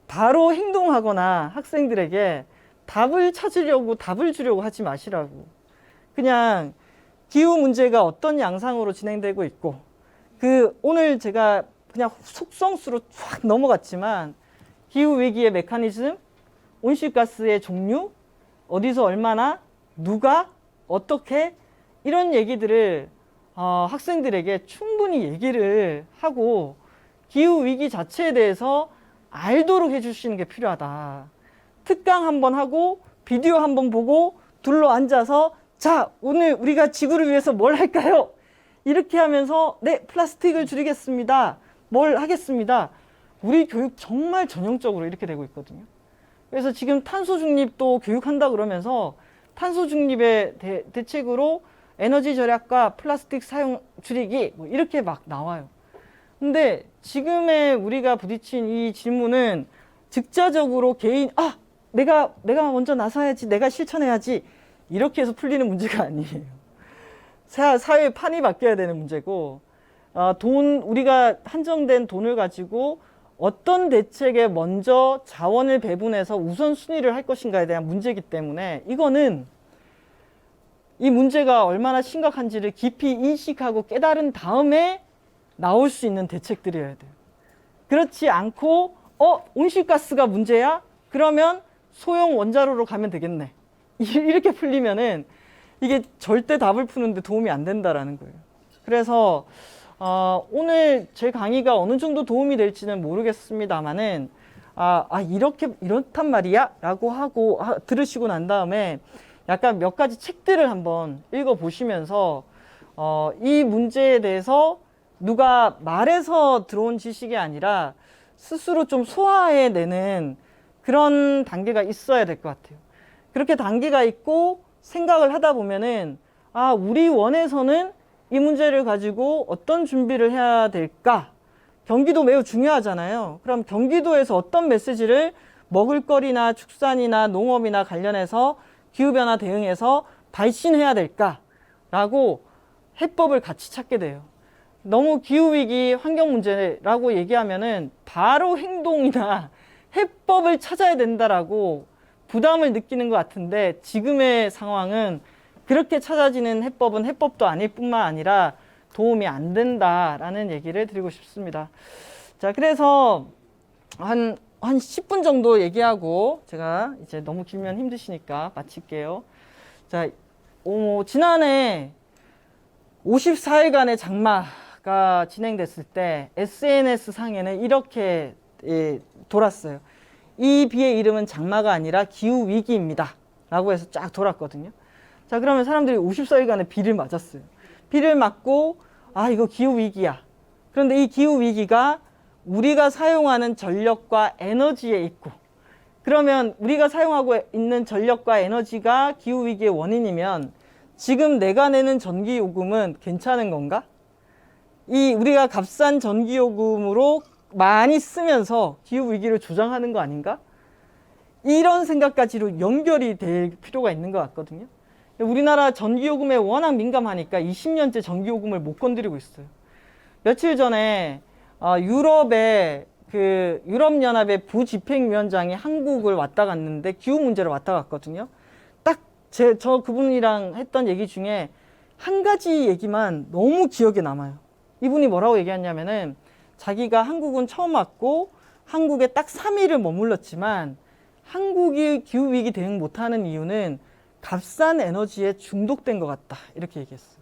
바로 행동하거나 학생들에게 답을 주려고 하지 마시라고. 그냥 기후 문제가 어떤 양상으로 진행되고 있고 오늘 제가 그냥 속성수로 쫙 넘어갔지만 기후 위기의 메커니즘, 온실가스의 종류, 어디서 얼마나, 누가, 어떻게 이런 얘기들을 학생들에게 충분히 얘기를 하고 기후 위기 자체에 대해서 알도록 해주시는 게 필요하다. 특강 한번 하고 비디오 한번 보고 둘러 앉아서 자, 오늘 우리가 지구를 위해서 뭘 할까요? 이렇게 하면서 네, 플라스틱을 줄이겠습니다. 뭘 하겠습니다. 우리 교육 정말 전형적으로 이렇게 되고 있거든요. 그래서 지금 탄소 중립도 교육한다 그러면서 탄소 중립의 대책으로 에너지 절약과 플라스틱 사용 줄이기 뭐 이렇게 막 나와요. 근데 지금의 우리가 부딪힌 이 질문은 즉자적으로 개인 내가 먼저 나서야지, 내가 실천해야지 이렇게 해서 풀리는 문제가 아니에요. 사회의 판이 바뀌어야 되는 문제고, 우리가 한정된 돈을 가지고 어떤 대책에 먼저 자원을 배분해서 우선순위를 할 것인가에 대한 문제이기 때문에 이거는 이 문제가 얼마나 심각한지를 깊이 인식하고 깨달은 다음에 나올 수 있는 대책들이어야 돼요. 그렇지 않고 온실가스가 문제야? 그러면 소형 원자로로 가면 되겠네. 이렇게 풀리면은 이게 절대 답을 푸는데 도움이 안 된다라는 거예요. 그래서 오늘 제 강의가 어느 정도 도움이 될지는 모르겠습니다만은 이렇단 말이야? 라고 하고 들으시고 난 다음에 약간 몇 가지 책들을 한번 읽어보시면서 이 문제에 대해서 누가 말해서 들어온 지식이 아니라 스스로 좀 소화해내는 그런 단계가 있어야 될 것 같아요. 그렇게 단계가 있고 생각을 하다 보면은 우리 원에서는 이 문제를 가지고 어떤 준비를 해야 될까? 경기도 매우 중요하잖아요. 그럼 경기도에서 어떤 메시지를 먹을거리나 축산이나 농업이나 관련해서 기후변화 대응해서 발신해야 될까라고 해법을 같이 찾게 돼요. 너무 기후위기 환경 문제라고 얘기하면은 바로 행동이나 해법을 찾아야 된다라고 부담을 느끼는 것 같은데, 지금의 상황은 그렇게 찾아지는 해법은 해법도 아닐 뿐만 아니라 도움이 안 된다라는 얘기를 드리고 싶습니다. 자, 그래서 한 10분 정도 얘기하고 제가 이제 너무 길면 힘드시니까 마칠게요. 자, 지난해 54일간의 장마가 진행됐을 때 SNS 상에는 이렇게 돌았어요. 이 비의 이름은 장마가 아니라 기후위기입니다 라고 해서 쫙 돌았거든요. 자, 그러면 사람들이 54일간의 비를 맞았어요. 비를 맞고 이거 기후위기야. 그런데 이 기후위기가 우리가 사용하는 전력과 에너지에 있고, 그러면 우리가 사용하고 있는 전력과 에너지가 기후위기의 원인이면 지금 내가 내는 전기요금은 괜찮은 건가? 우리가 값싼 전기요금으로 많이 쓰면서 기후위기를 조장하는 거 아닌가? 이런 생각까지로 연결이 될 필요가 있는 것 같거든요. 우리나라 전기요금에 워낙 민감하니까 20년째 전기요금을 못 건드리고 있어요. 며칠 전에 유럽연합의 부집행위원장이 한국을 왔다 갔는데 기후 문제로 왔다 갔거든요. 딱 그분이랑 했던 얘기 중에 한 가지 얘기만 너무 기억에 남아요. 이분이 뭐라고 얘기했냐면은 자기가 한국은 처음 왔고 한국에 딱 3일을 머물렀지만 한국이 기후위기 대응 못하는 이유는 값싼 에너지에 중독된 것 같다, 이렇게 얘기했어요.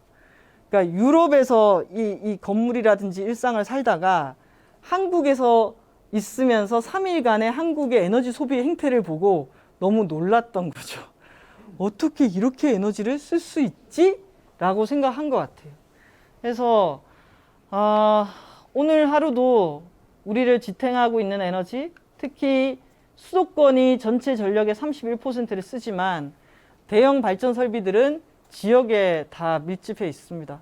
그러니까 유럽에서 이 건물이라든지 일상을 살다가 한국에서 있으면서 3일간의 한국의 에너지 소비 행태를 보고 너무 놀랐던 거죠. 어떻게 이렇게 에너지를 쓸 수 있지? 라고 생각한 것 같아요. 그래서 오늘 하루도 우리를 지탱하고 있는 에너지, 특히 수도권이 전체 전력의 31%를 쓰지만 대형 발전 설비들은 지역에 다 밀집해 있습니다.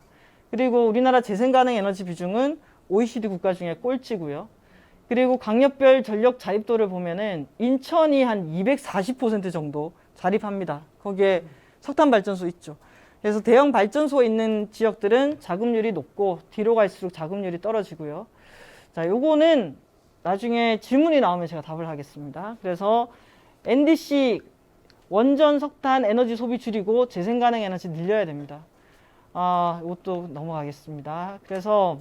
그리고 우리나라 재생가능 에너지 비중은 OECD 국가 중에 꼴찌고요. 그리고 강력별 전력 자립도를 보면은 인천이 한 240% 정도 자립합니다. 거기에 석탄 발전소 있죠. 그래서 대형 발전소에 있는 지역들은 자급률이 높고 뒤로 갈수록 자급률이 떨어지고요. 자, 요거는 나중에 질문이 나오면 제가 답을 하겠습니다. 그래서 NDC 원전 석탄 에너지 소비 줄이고 재생가능 에너지 늘려야 됩니다. 이것도 넘어가겠습니다. 그래서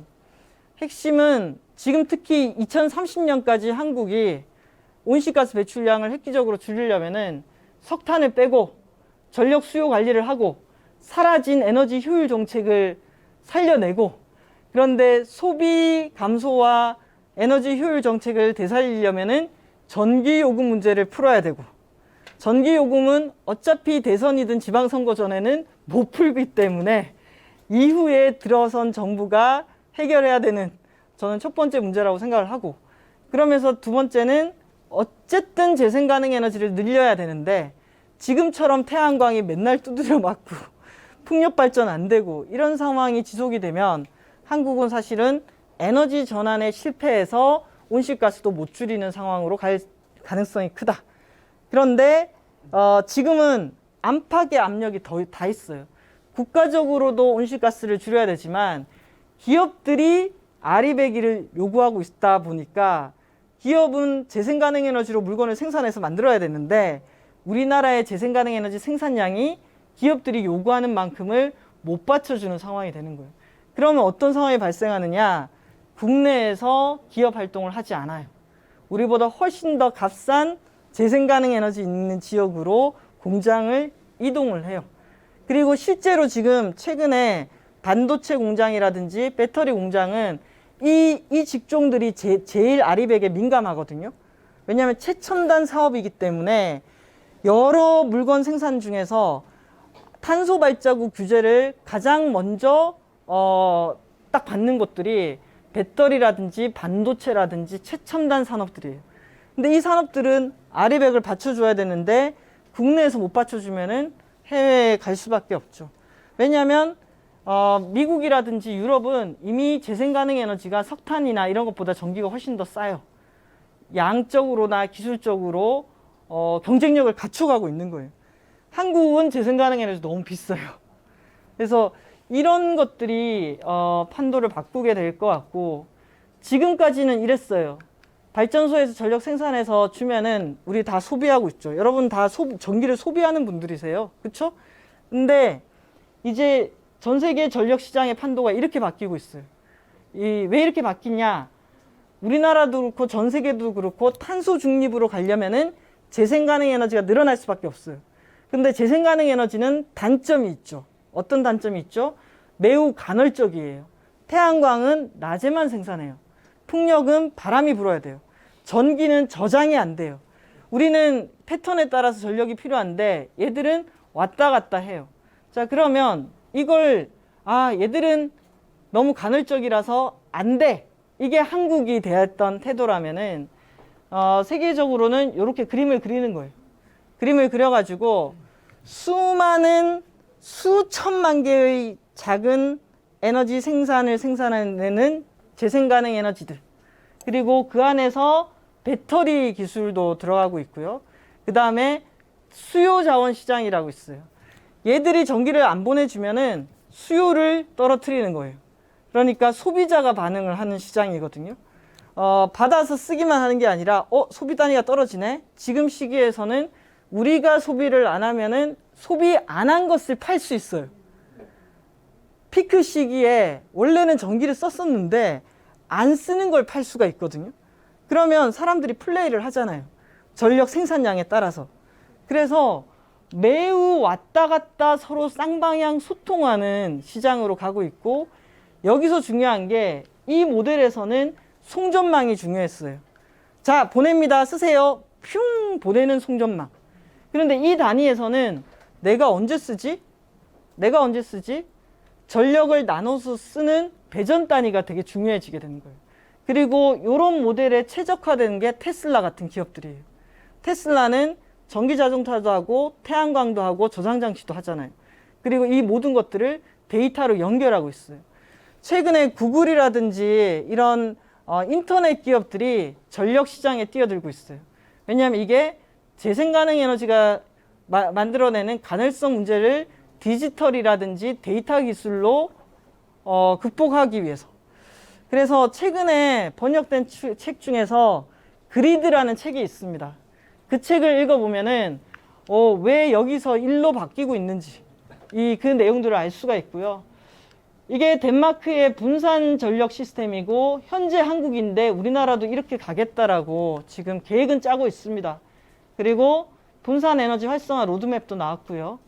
핵심은 지금 특히 2030년까지 한국이 온실가스 배출량을 획기적으로 줄이려면은 석탄을 빼고 전력 수요 관리를 하고 사라진 에너지 효율 정책을 살려내고, 그런데 소비 감소와 에너지 효율 정책을 되살리려면은 전기요금 문제를 풀어야 되고, 전기요금은 어차피 대선이든 지방선거 전에는 못 풀기 때문에 이후에 들어선 정부가 해결해야 되는, 저는 첫 번째 문제라고 생각을 하고, 그러면서 두 번째는 어쨌든 재생가능 에너지를 늘려야 되는데 지금처럼 태양광이 맨날 두드려 맞고 풍력 발전 안 되고 이런 상황이 지속이 되면 한국은 사실은 에너지 전환에 실패해서 온실가스도 못 줄이는 상황으로 갈 가능성이 크다. 그런데 지금은 안팎의 압력이 다 있어요. 국가적으로도 온실가스를 줄여야 되지만 기업들이 아리배기를 요구하고 있다 보니까 기업은 재생가능에너지로 물건을 생산해서 만들어야 되는데 우리나라의 재생가능에너지 생산량이 기업들이 요구하는 만큼을 못 받쳐주는 상황이 되는 거예요. 그러면 어떤 상황이 발생하느냐? 국내에서 기업 활동을 하지 않아요. 우리보다 훨씬 더 값싼 재생가능에너지 있는 지역으로 공장을 이동을 해요. 그리고 실제로 지금 최근에 반도체 공장이라든지 배터리 공장은 이 직종들이 제일 아리백에 민감하거든요. 왜냐하면 최첨단 사업이기 때문에 여러 물건 생산 중에서 탄소 발자국 규제를 가장 먼저 딱 받는 것들이 배터리라든지 반도체라든지 최첨단 산업들이에요. 근데 이 산업들은 아리백을 받쳐줘야 되는데 국내에서 못 받쳐주면은 해외에 갈 수밖에 없죠. 왜냐하면 미국이라든지 유럽은 이미 재생가능 에너지가 석탄이나 이런 것보다 전기가 훨씬 더 싸요. 양적으로나 기술적으로 경쟁력을 갖춰가고 있는 거예요. 한국은 재생가능 에너지 너무 비싸요. 그래서 이런 것들이 판도를 바꾸게 될 것 같고 지금까지는 이랬어요. 발전소에서 전력 생산해서 주면은 우리 다 소비하고 있죠. 여러분 다 전기를 소비하는 분들이세요. 그쵸? 근데 이제 전 세계 전력 시장의 판도가 이렇게 바뀌고 있어요. 왜 이렇게 바뀌냐? 우리나라도 그렇고 전 세계도 그렇고 탄소 중립으로 가려면은 재생가능 에너지가 늘어날 수밖에 없어요. 근데 재생가능 에너지는 단점이 있죠. 어떤 단점이 있죠? 매우 간헐적이에요. 태양광은 낮에만 생산해요. 풍력은 바람이 불어야 돼요. 전기는 저장이 안 돼요. 우리는 패턴에 따라서 전력이 필요한데 얘들은 왔다 갔다 해요. 자, 그러면 이걸 얘들은 너무 간헐적이라서 안 돼. 이게 한국이 대했던 태도라면은 세계적으로는 이렇게 그림을 그리는 거예요. 그림을 그려가지고 수많은 수천만 개의 작은 에너지 생산을 생산해내는 재생가능 에너지들, 그리고 그 안에서 배터리 기술도 들어가고 있고요. 그 다음에 수요 자원 시장이라고 있어요. 얘들이 전기를 안 보내주면은 수요를 떨어뜨리는 거예요. 그러니까 소비자가 반응을 하는 시장이거든요. 받아서 쓰기만 하는 게 아니라 소비 단위가 떨어지네. 지금 시기에서는 우리가 소비를 안 하면은 소비 안 한 것을 팔 수 있어요. 피크 시기에 원래는 전기를 썼었는데 안 쓰는 걸 팔 수가 있거든요. 그러면 사람들이 플레이를 하잖아요. 전력 생산량에 따라서. 그래서 매우 왔다 갔다 서로 쌍방향 소통하는 시장으로 가고 있고, 여기서 중요한 게 이 모델에서는 송전망이 중요했어요. 자, 보냅니다. 쓰세요. 퓨 보내는 송전망. 그런데 이 단위에서는 내가 언제 쓰지? 내가 언제 쓰지? 전력을 나눠서 쓰는 배전 단위가 되게 중요해지게 되는 거예요. 그리고 이런 모델에 최적화된 게 테슬라 같은 기업들이에요. 테슬라는 전기 자동차도 하고 태양광도 하고 저장 장치도 하잖아요. 그리고 이 모든 것들을 데이터로 연결하고 있어요. 최근에 구글이라든지 이런 인터넷 기업들이 전력 시장에 뛰어들고 있어요. 왜냐하면 이게 재생가능 에너지가 만들어내는 가능성 문제를 디지털이라든지 데이터 기술로 극복하기 위해서. 그래서 최근에 번역된 책 중에서 그리드라는 책이 있습니다. 그 책을 읽어보면은 왜 여기서 일로 바뀌고 있는지 그 내용들을 알 수가 있고요. 이게 덴마크의 분산 전력 시스템이고 현재 한국인데 우리나라도 이렇게 가겠다라고 지금 계획은 짜고 있습니다. 그리고 분산 에너지 활성화 로드맵도 나왔고요.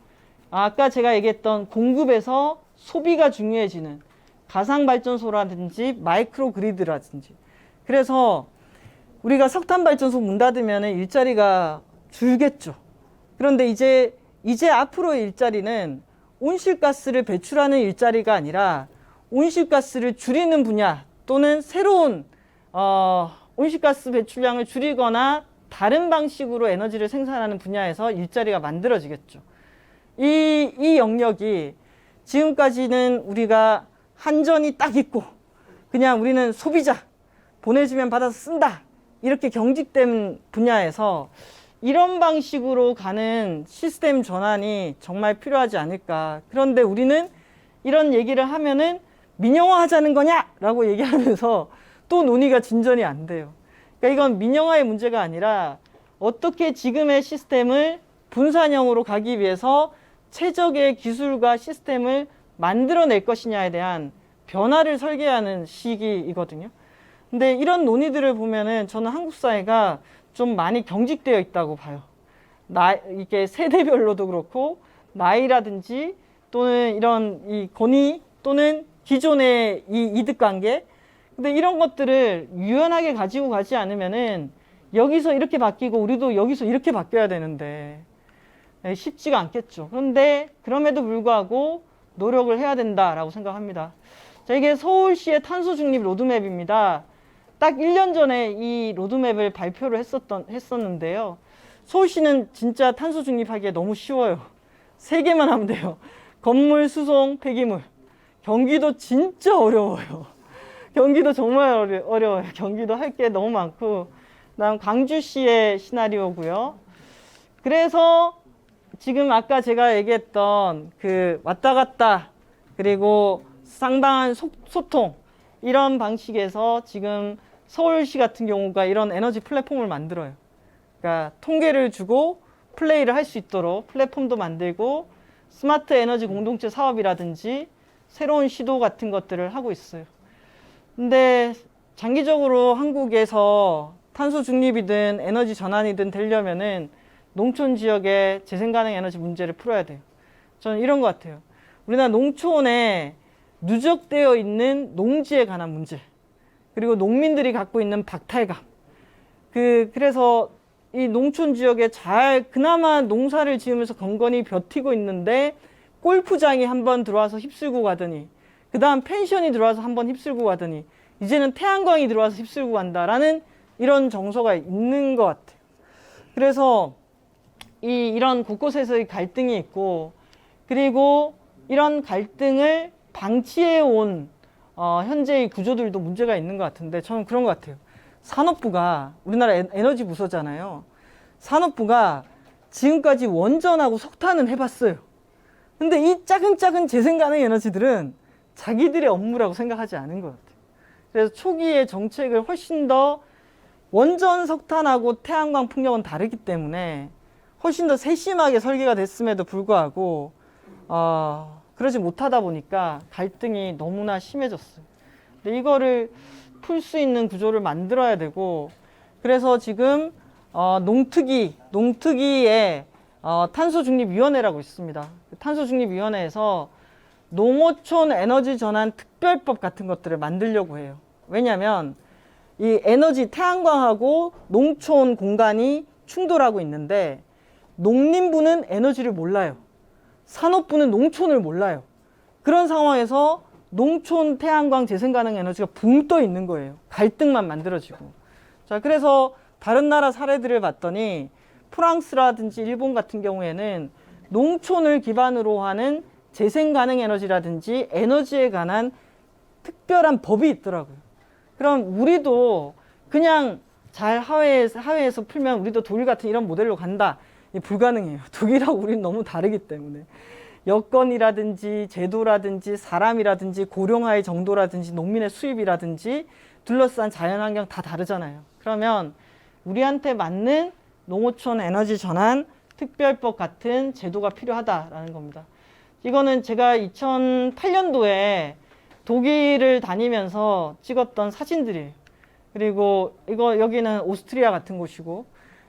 아까 제가 얘기했던 공급에서 소비가 중요해지는 가상발전소라든지 마이크로 그리드라든지. 그래서 우리가 석탄발전소 문 닫으면 일자리가 줄겠죠. 그런데 이제 앞으로의 일자리는 온실가스를 배출하는 일자리가 아니라 온실가스를 줄이는 분야 또는 새로운 온실가스 배출량을 줄이거나 다른 방식으로 에너지를 생산하는 분야에서 일자리가 만들어지겠죠. 이 영역이 지금까지는 우리가 한전이 딱 있고 그냥 우리는 소비자 보내주면 받아서 쓴다 이렇게 경직된 분야에서 이런 방식으로 가는 시스템 전환이 정말 필요하지 않을까. 그런데 우리는 이런 얘기를 하면은 민영화 하자는 거냐? 라고 얘기하면서 또 논의가 진전이 안 돼요. 그러니까 이건 민영화의 문제가 아니라 어떻게 지금의 시스템을 분산형으로 가기 위해서 최적의 기술과 시스템을 만들어낼 것이냐에 대한 변화를 설계하는 시기이거든요. 근데 이런 논의들을 보면은 저는 한국 사회가 좀 많이 경직되어 있다고 봐요. 이게 세대별로도 그렇고 나이라든지 또는 이런 이 권위 또는 기존의 이 이득 관계. 근데 이런 것들을 유연하게 가지고 가지 않으면은 여기서 이렇게 바뀌고 우리도 여기서 이렇게 바뀌어야 되는데 쉽지가 않겠죠. 그런데 그럼에도 불구하고 노력을 해야 된다라고 생각합니다. 자, 이게 서울시의 탄소 중립 로드맵입니다. 딱 1년 전에 이 로드맵을 발표를 했었는데요. 서울시는 진짜 탄소 중립하기에 너무 쉬워요. 3개만 하면 돼요. 건물, 수송, 폐기물. 경기도 진짜 어려워요. 경기도 정말 어려워요. 경기도 할 게 너무 많고. 그다음 광주시의 시나리오고요. 그래서 지금 아까 제가 얘기했던 그 왔다 갔다 그리고 상당한 소통 이런 방식에서 지금 서울시 같은 경우가 이런 에너지 플랫폼을 만들어요. 그러니까 통계를 주고 플레이를 할 수 있도록 플랫폼도 만들고 스마트 에너지 공동체 사업이라든지 새로운 시도 같은 것들을 하고 있어요. 근데 장기적으로 한국에서 탄소 중립이든 에너지 전환이든 되려면은 농촌 지역의 재생 가능 에너지 문제를 풀어야 돼요. 저는 이런 것 같아요. 우리나라 농촌에 누적되어 있는 농지에 관한 문제, 그리고 농민들이 갖고 있는 박탈감. 그래서 이 농촌 지역에 그나마 농사를 지으면서 건건히 버티고 있는데 골프장이 한번 들어와서 휩쓸고 가더니 그 다음 펜션이 들어와서 한번 휩쓸고 가더니 이제는 태양광이 들어와서 휩쓸고 간다라는 이런 정서가 있는 것 같아요. 그래서 이런 곳곳에서의 갈등이 있고 그리고 이런 갈등을 방치해 온 현재의 구조들도 문제가 있는 것 같은데 저는 그런 것 같아요. 산업부가 우리나라 에너지 부서잖아요. 산업부가 지금까지 원전하고 석탄은 해봤어요. 근데 이 작은 재생 가능 에너지들은 자기들의 업무라고 생각하지 않은 것 같아요. 그래서 초기에 정책을 훨씬 더 원전 석탄하고 태양광 풍력은 다르기 때문에 훨씬 더 세심하게 설계가 됐음에도 불구하고 그러지 못하다 보니까 갈등이 너무나 심해졌어요. 근데 이거를 풀 수 있는 구조를 만들어야 되고 그래서 지금 농특위에 탄소중립위원회라고 있습니다. 탄소중립위원회에서 농어촌 에너지 전환 특별법 같은 것들을 만들려고 해요. 왜냐하면 이 에너지 태양광하고 농촌 공간이 충돌하고 있는데 농림부는 에너지를 몰라요. 산업부는 농촌을 몰라요. 그런 상황에서 농촌 태양광 재생 가능 에너지가 붕 떠 있는 거예요. 갈등만 만들어지고. 자, 그래서 다른 나라 사례들을 봤더니 프랑스라든지 일본 같은 경우에는 농촌을 기반으로 하는 재생 가능 에너지라든지 에너지에 관한 특별한 법이 있더라고요. 그럼 우리도 그냥 잘 하회에서 풀면 우리도 독일 같은 이런 모델로 간다. 불가능해요. 독일하고 우리는 너무 다르기 때문에. 여건이라든지 제도라든지 사람이라든지 고령화의 정도라든지 농민의 수입이라든지 둘러싼 자연환경 다 다르잖아요. 그러면 우리한테 맞는 농어촌 에너지 전환 특별법 같은 제도가 필요하다라는 겁니다. 이거는 제가 2008년도에 독일을 다니면서 찍었던 사진들이에요. 그리고 여기는 오스트리아 같은 곳이고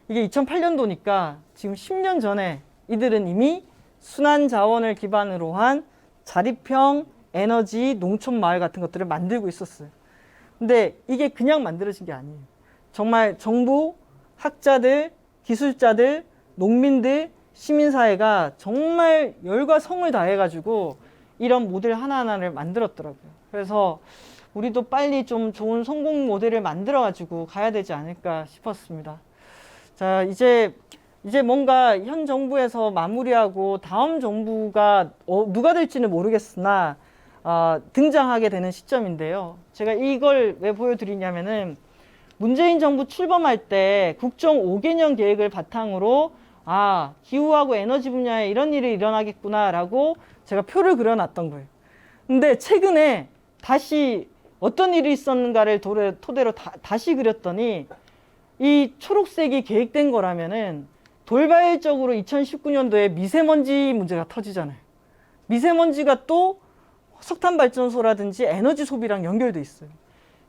이게 2008년도니까 지금 10년 전에 이들은 이미 순환 자원을 기반으로 한 자립형 에너지 농촌 마을 같은 것들을 만들고 있었어요. 근데 이게 그냥 만들어진 게 아니에요. 정말 정부, 학자들, 기술자들, 농민들, 시민사회가 정말 열과 성을 다해가지고 이런 모델 하나하나를 만들었더라고요. 그래서 우리도 빨리 좀 좋은 성공 모델을 만들어가지고 가야 되지 않을까 싶었습니다. 자, 이제 뭔가 현 정부에서 마무리하고 다음 정부가 누가 될지는 모르겠으나 등장하게 되는 시점인데요. 제가 이걸 왜 보여드리냐면은 문재인 정부 출범할 때 국정 5개년 계획을 바탕으로 기후하고 에너지 분야에 이런 일이 일어나겠구나라고 제가 표를 그려놨던 거예요. 근데 최근에 다시 어떤 일이 있었는가를 토대로 다시 그렸더니 이 초록색이 계획된 거라면은 돌발적으로 2019년도에 미세먼지 문제가 터지잖아요. 미세먼지가 또 석탄 발전소라든지 에너지 소비랑 연결돼 있어요.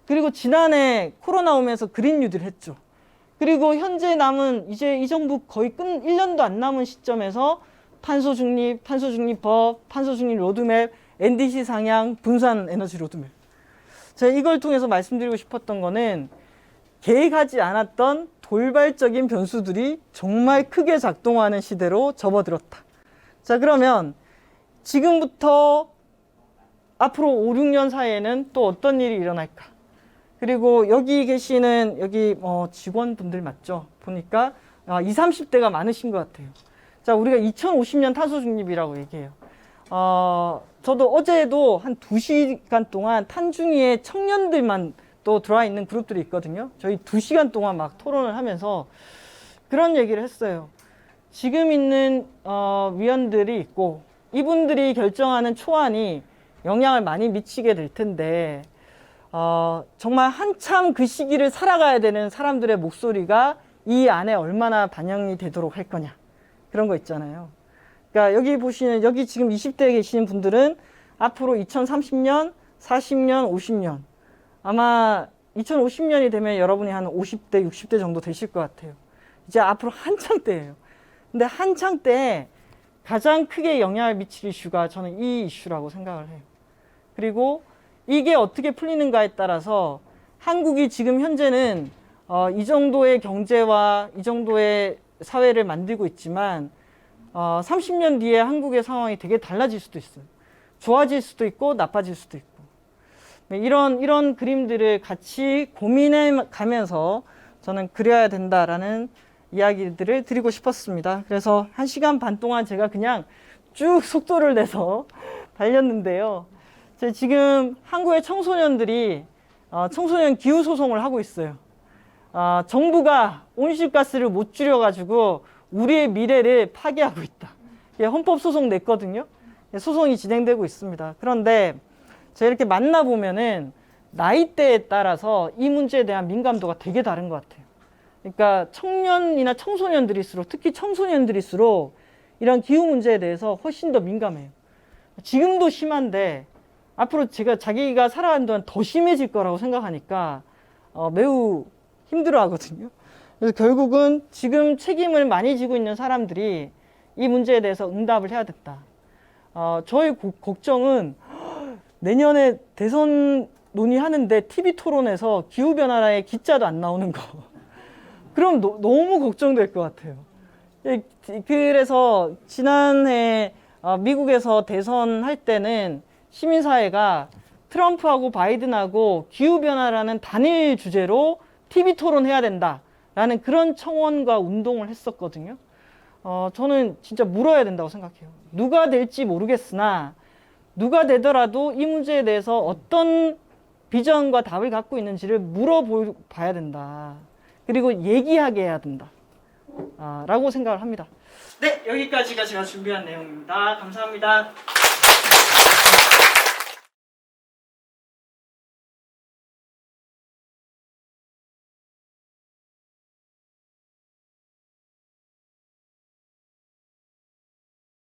그리고 지난해 코로나 오면서 그린 뉴딜 했죠. 그리고 현재 남은 이제 이 정부 거의 1년도 안 남은 시점에서 탄소 중립법, 탄소 중립 로드맵, NDC 상향, 분산 에너지 로드맵. 제가 이걸 통해서 말씀드리고 싶었던 거는 계획하지 않았던 돌발적인 변수들이 정말 크게 작동하는 시대로 접어들었다. 자, 그러면 지금부터 앞으로 5, 6년 사이에는 또 어떤 일이 일어날까? 그리고 여기 계시는 직원분들 맞죠? 보니까 20, 30대가 많으신 것 같아요. 자, 우리가 2050년 탄소 중립이라고 얘기해요. 저도 어제도 한 2시간 동안 탄중위에 청년들만 또 들어와 있는 그룹들이 있거든요. 저희 2시간 동안 막 토론을 하면서 그런 얘기를 했어요. 지금 있는 위원들이 있고 이분들이 결정하는 초안이 영향을 많이 미치게 될 텐데 정말 한참 그 시기를 살아가야 되는 사람들의 목소리가 이 안에 얼마나 반영이 되도록 할 거냐. 그런 거 있잖아요. 그러니까 여기 지금 20대에 계시는 분들은 앞으로 2030년, 40년, 50년 아마 2050년이 되면 여러분이 한 50대, 60대 정도 되실 것 같아요. 이제 앞으로 한창 때예요. 근데 한창 때에 가장 크게 영향을 미칠 이슈가 저는 이 이슈라고 생각을 해요. 그리고 이게 어떻게 풀리는가에 따라서 한국이 지금 현재는 이 정도의 경제와 이 정도의 사회를 만들고 있지만 30년 뒤에 한국의 상황이 되게 달라질 수도 있어요. 좋아질 수도 있고 나빠질 수도 있고. 이런 그림들을 같이 고민해 가면서 저는 그려야 된다라는 이야기들을 드리고 싶었습니다. 그래서 1시간 반 동안 제가 그냥 쭉 속도를 내서 달렸는데요. 지금 한국의 청소년들이 청소년 기후 소송을 하고 있어요. 정부가 온실가스를 못 줄여가지고 우리의 미래를 파괴하고 있다. 헌법 소송 냈거든요. 소송이 진행되고 있습니다. 그런데 제가 이렇게 만나보면은 나이대에 따라서 이 문제에 대한 민감도가 되게 다른 것 같아요. 그러니까 청년이나 청소년들일수록, 특히 청소년들일수록 이런 기후 문제에 대해서 훨씬 더 민감해요. 지금도 심한데 앞으로 자기가 살아가는 동안 더 심해질 거라고 생각하니까 매우 힘들어 하거든요. 그래서 결국은 지금 책임을 많이 지고 있는 사람들이 이 문제에 대해서 응답을 해야 됐다. 저의 걱정은 내년에 대선 논의하는데 TV 토론에서 기후변화에 기자도 안 나오는 거. 그럼 너무 걱정될 것 같아요. 그래서 지난해 미국에서 대선할 때는 시민사회가 트럼프하고 바이든하고 기후변화라는 단일 주제로 TV 토론해야 된다라는 그런 청원과 운동을 했었거든요. 저는 진짜 물어야 된다고 생각해요. 누가 될지 모르겠으나 누가 되더라도 이 문제에 대해서 어떤 비전과 답을 갖고 있는지를 물어봐야 된다. 그리고 얘기하게 해야 된다. 라고 생각을 합니다. 네, 여기까지가 제가 준비한 내용입니다. 감사합니다.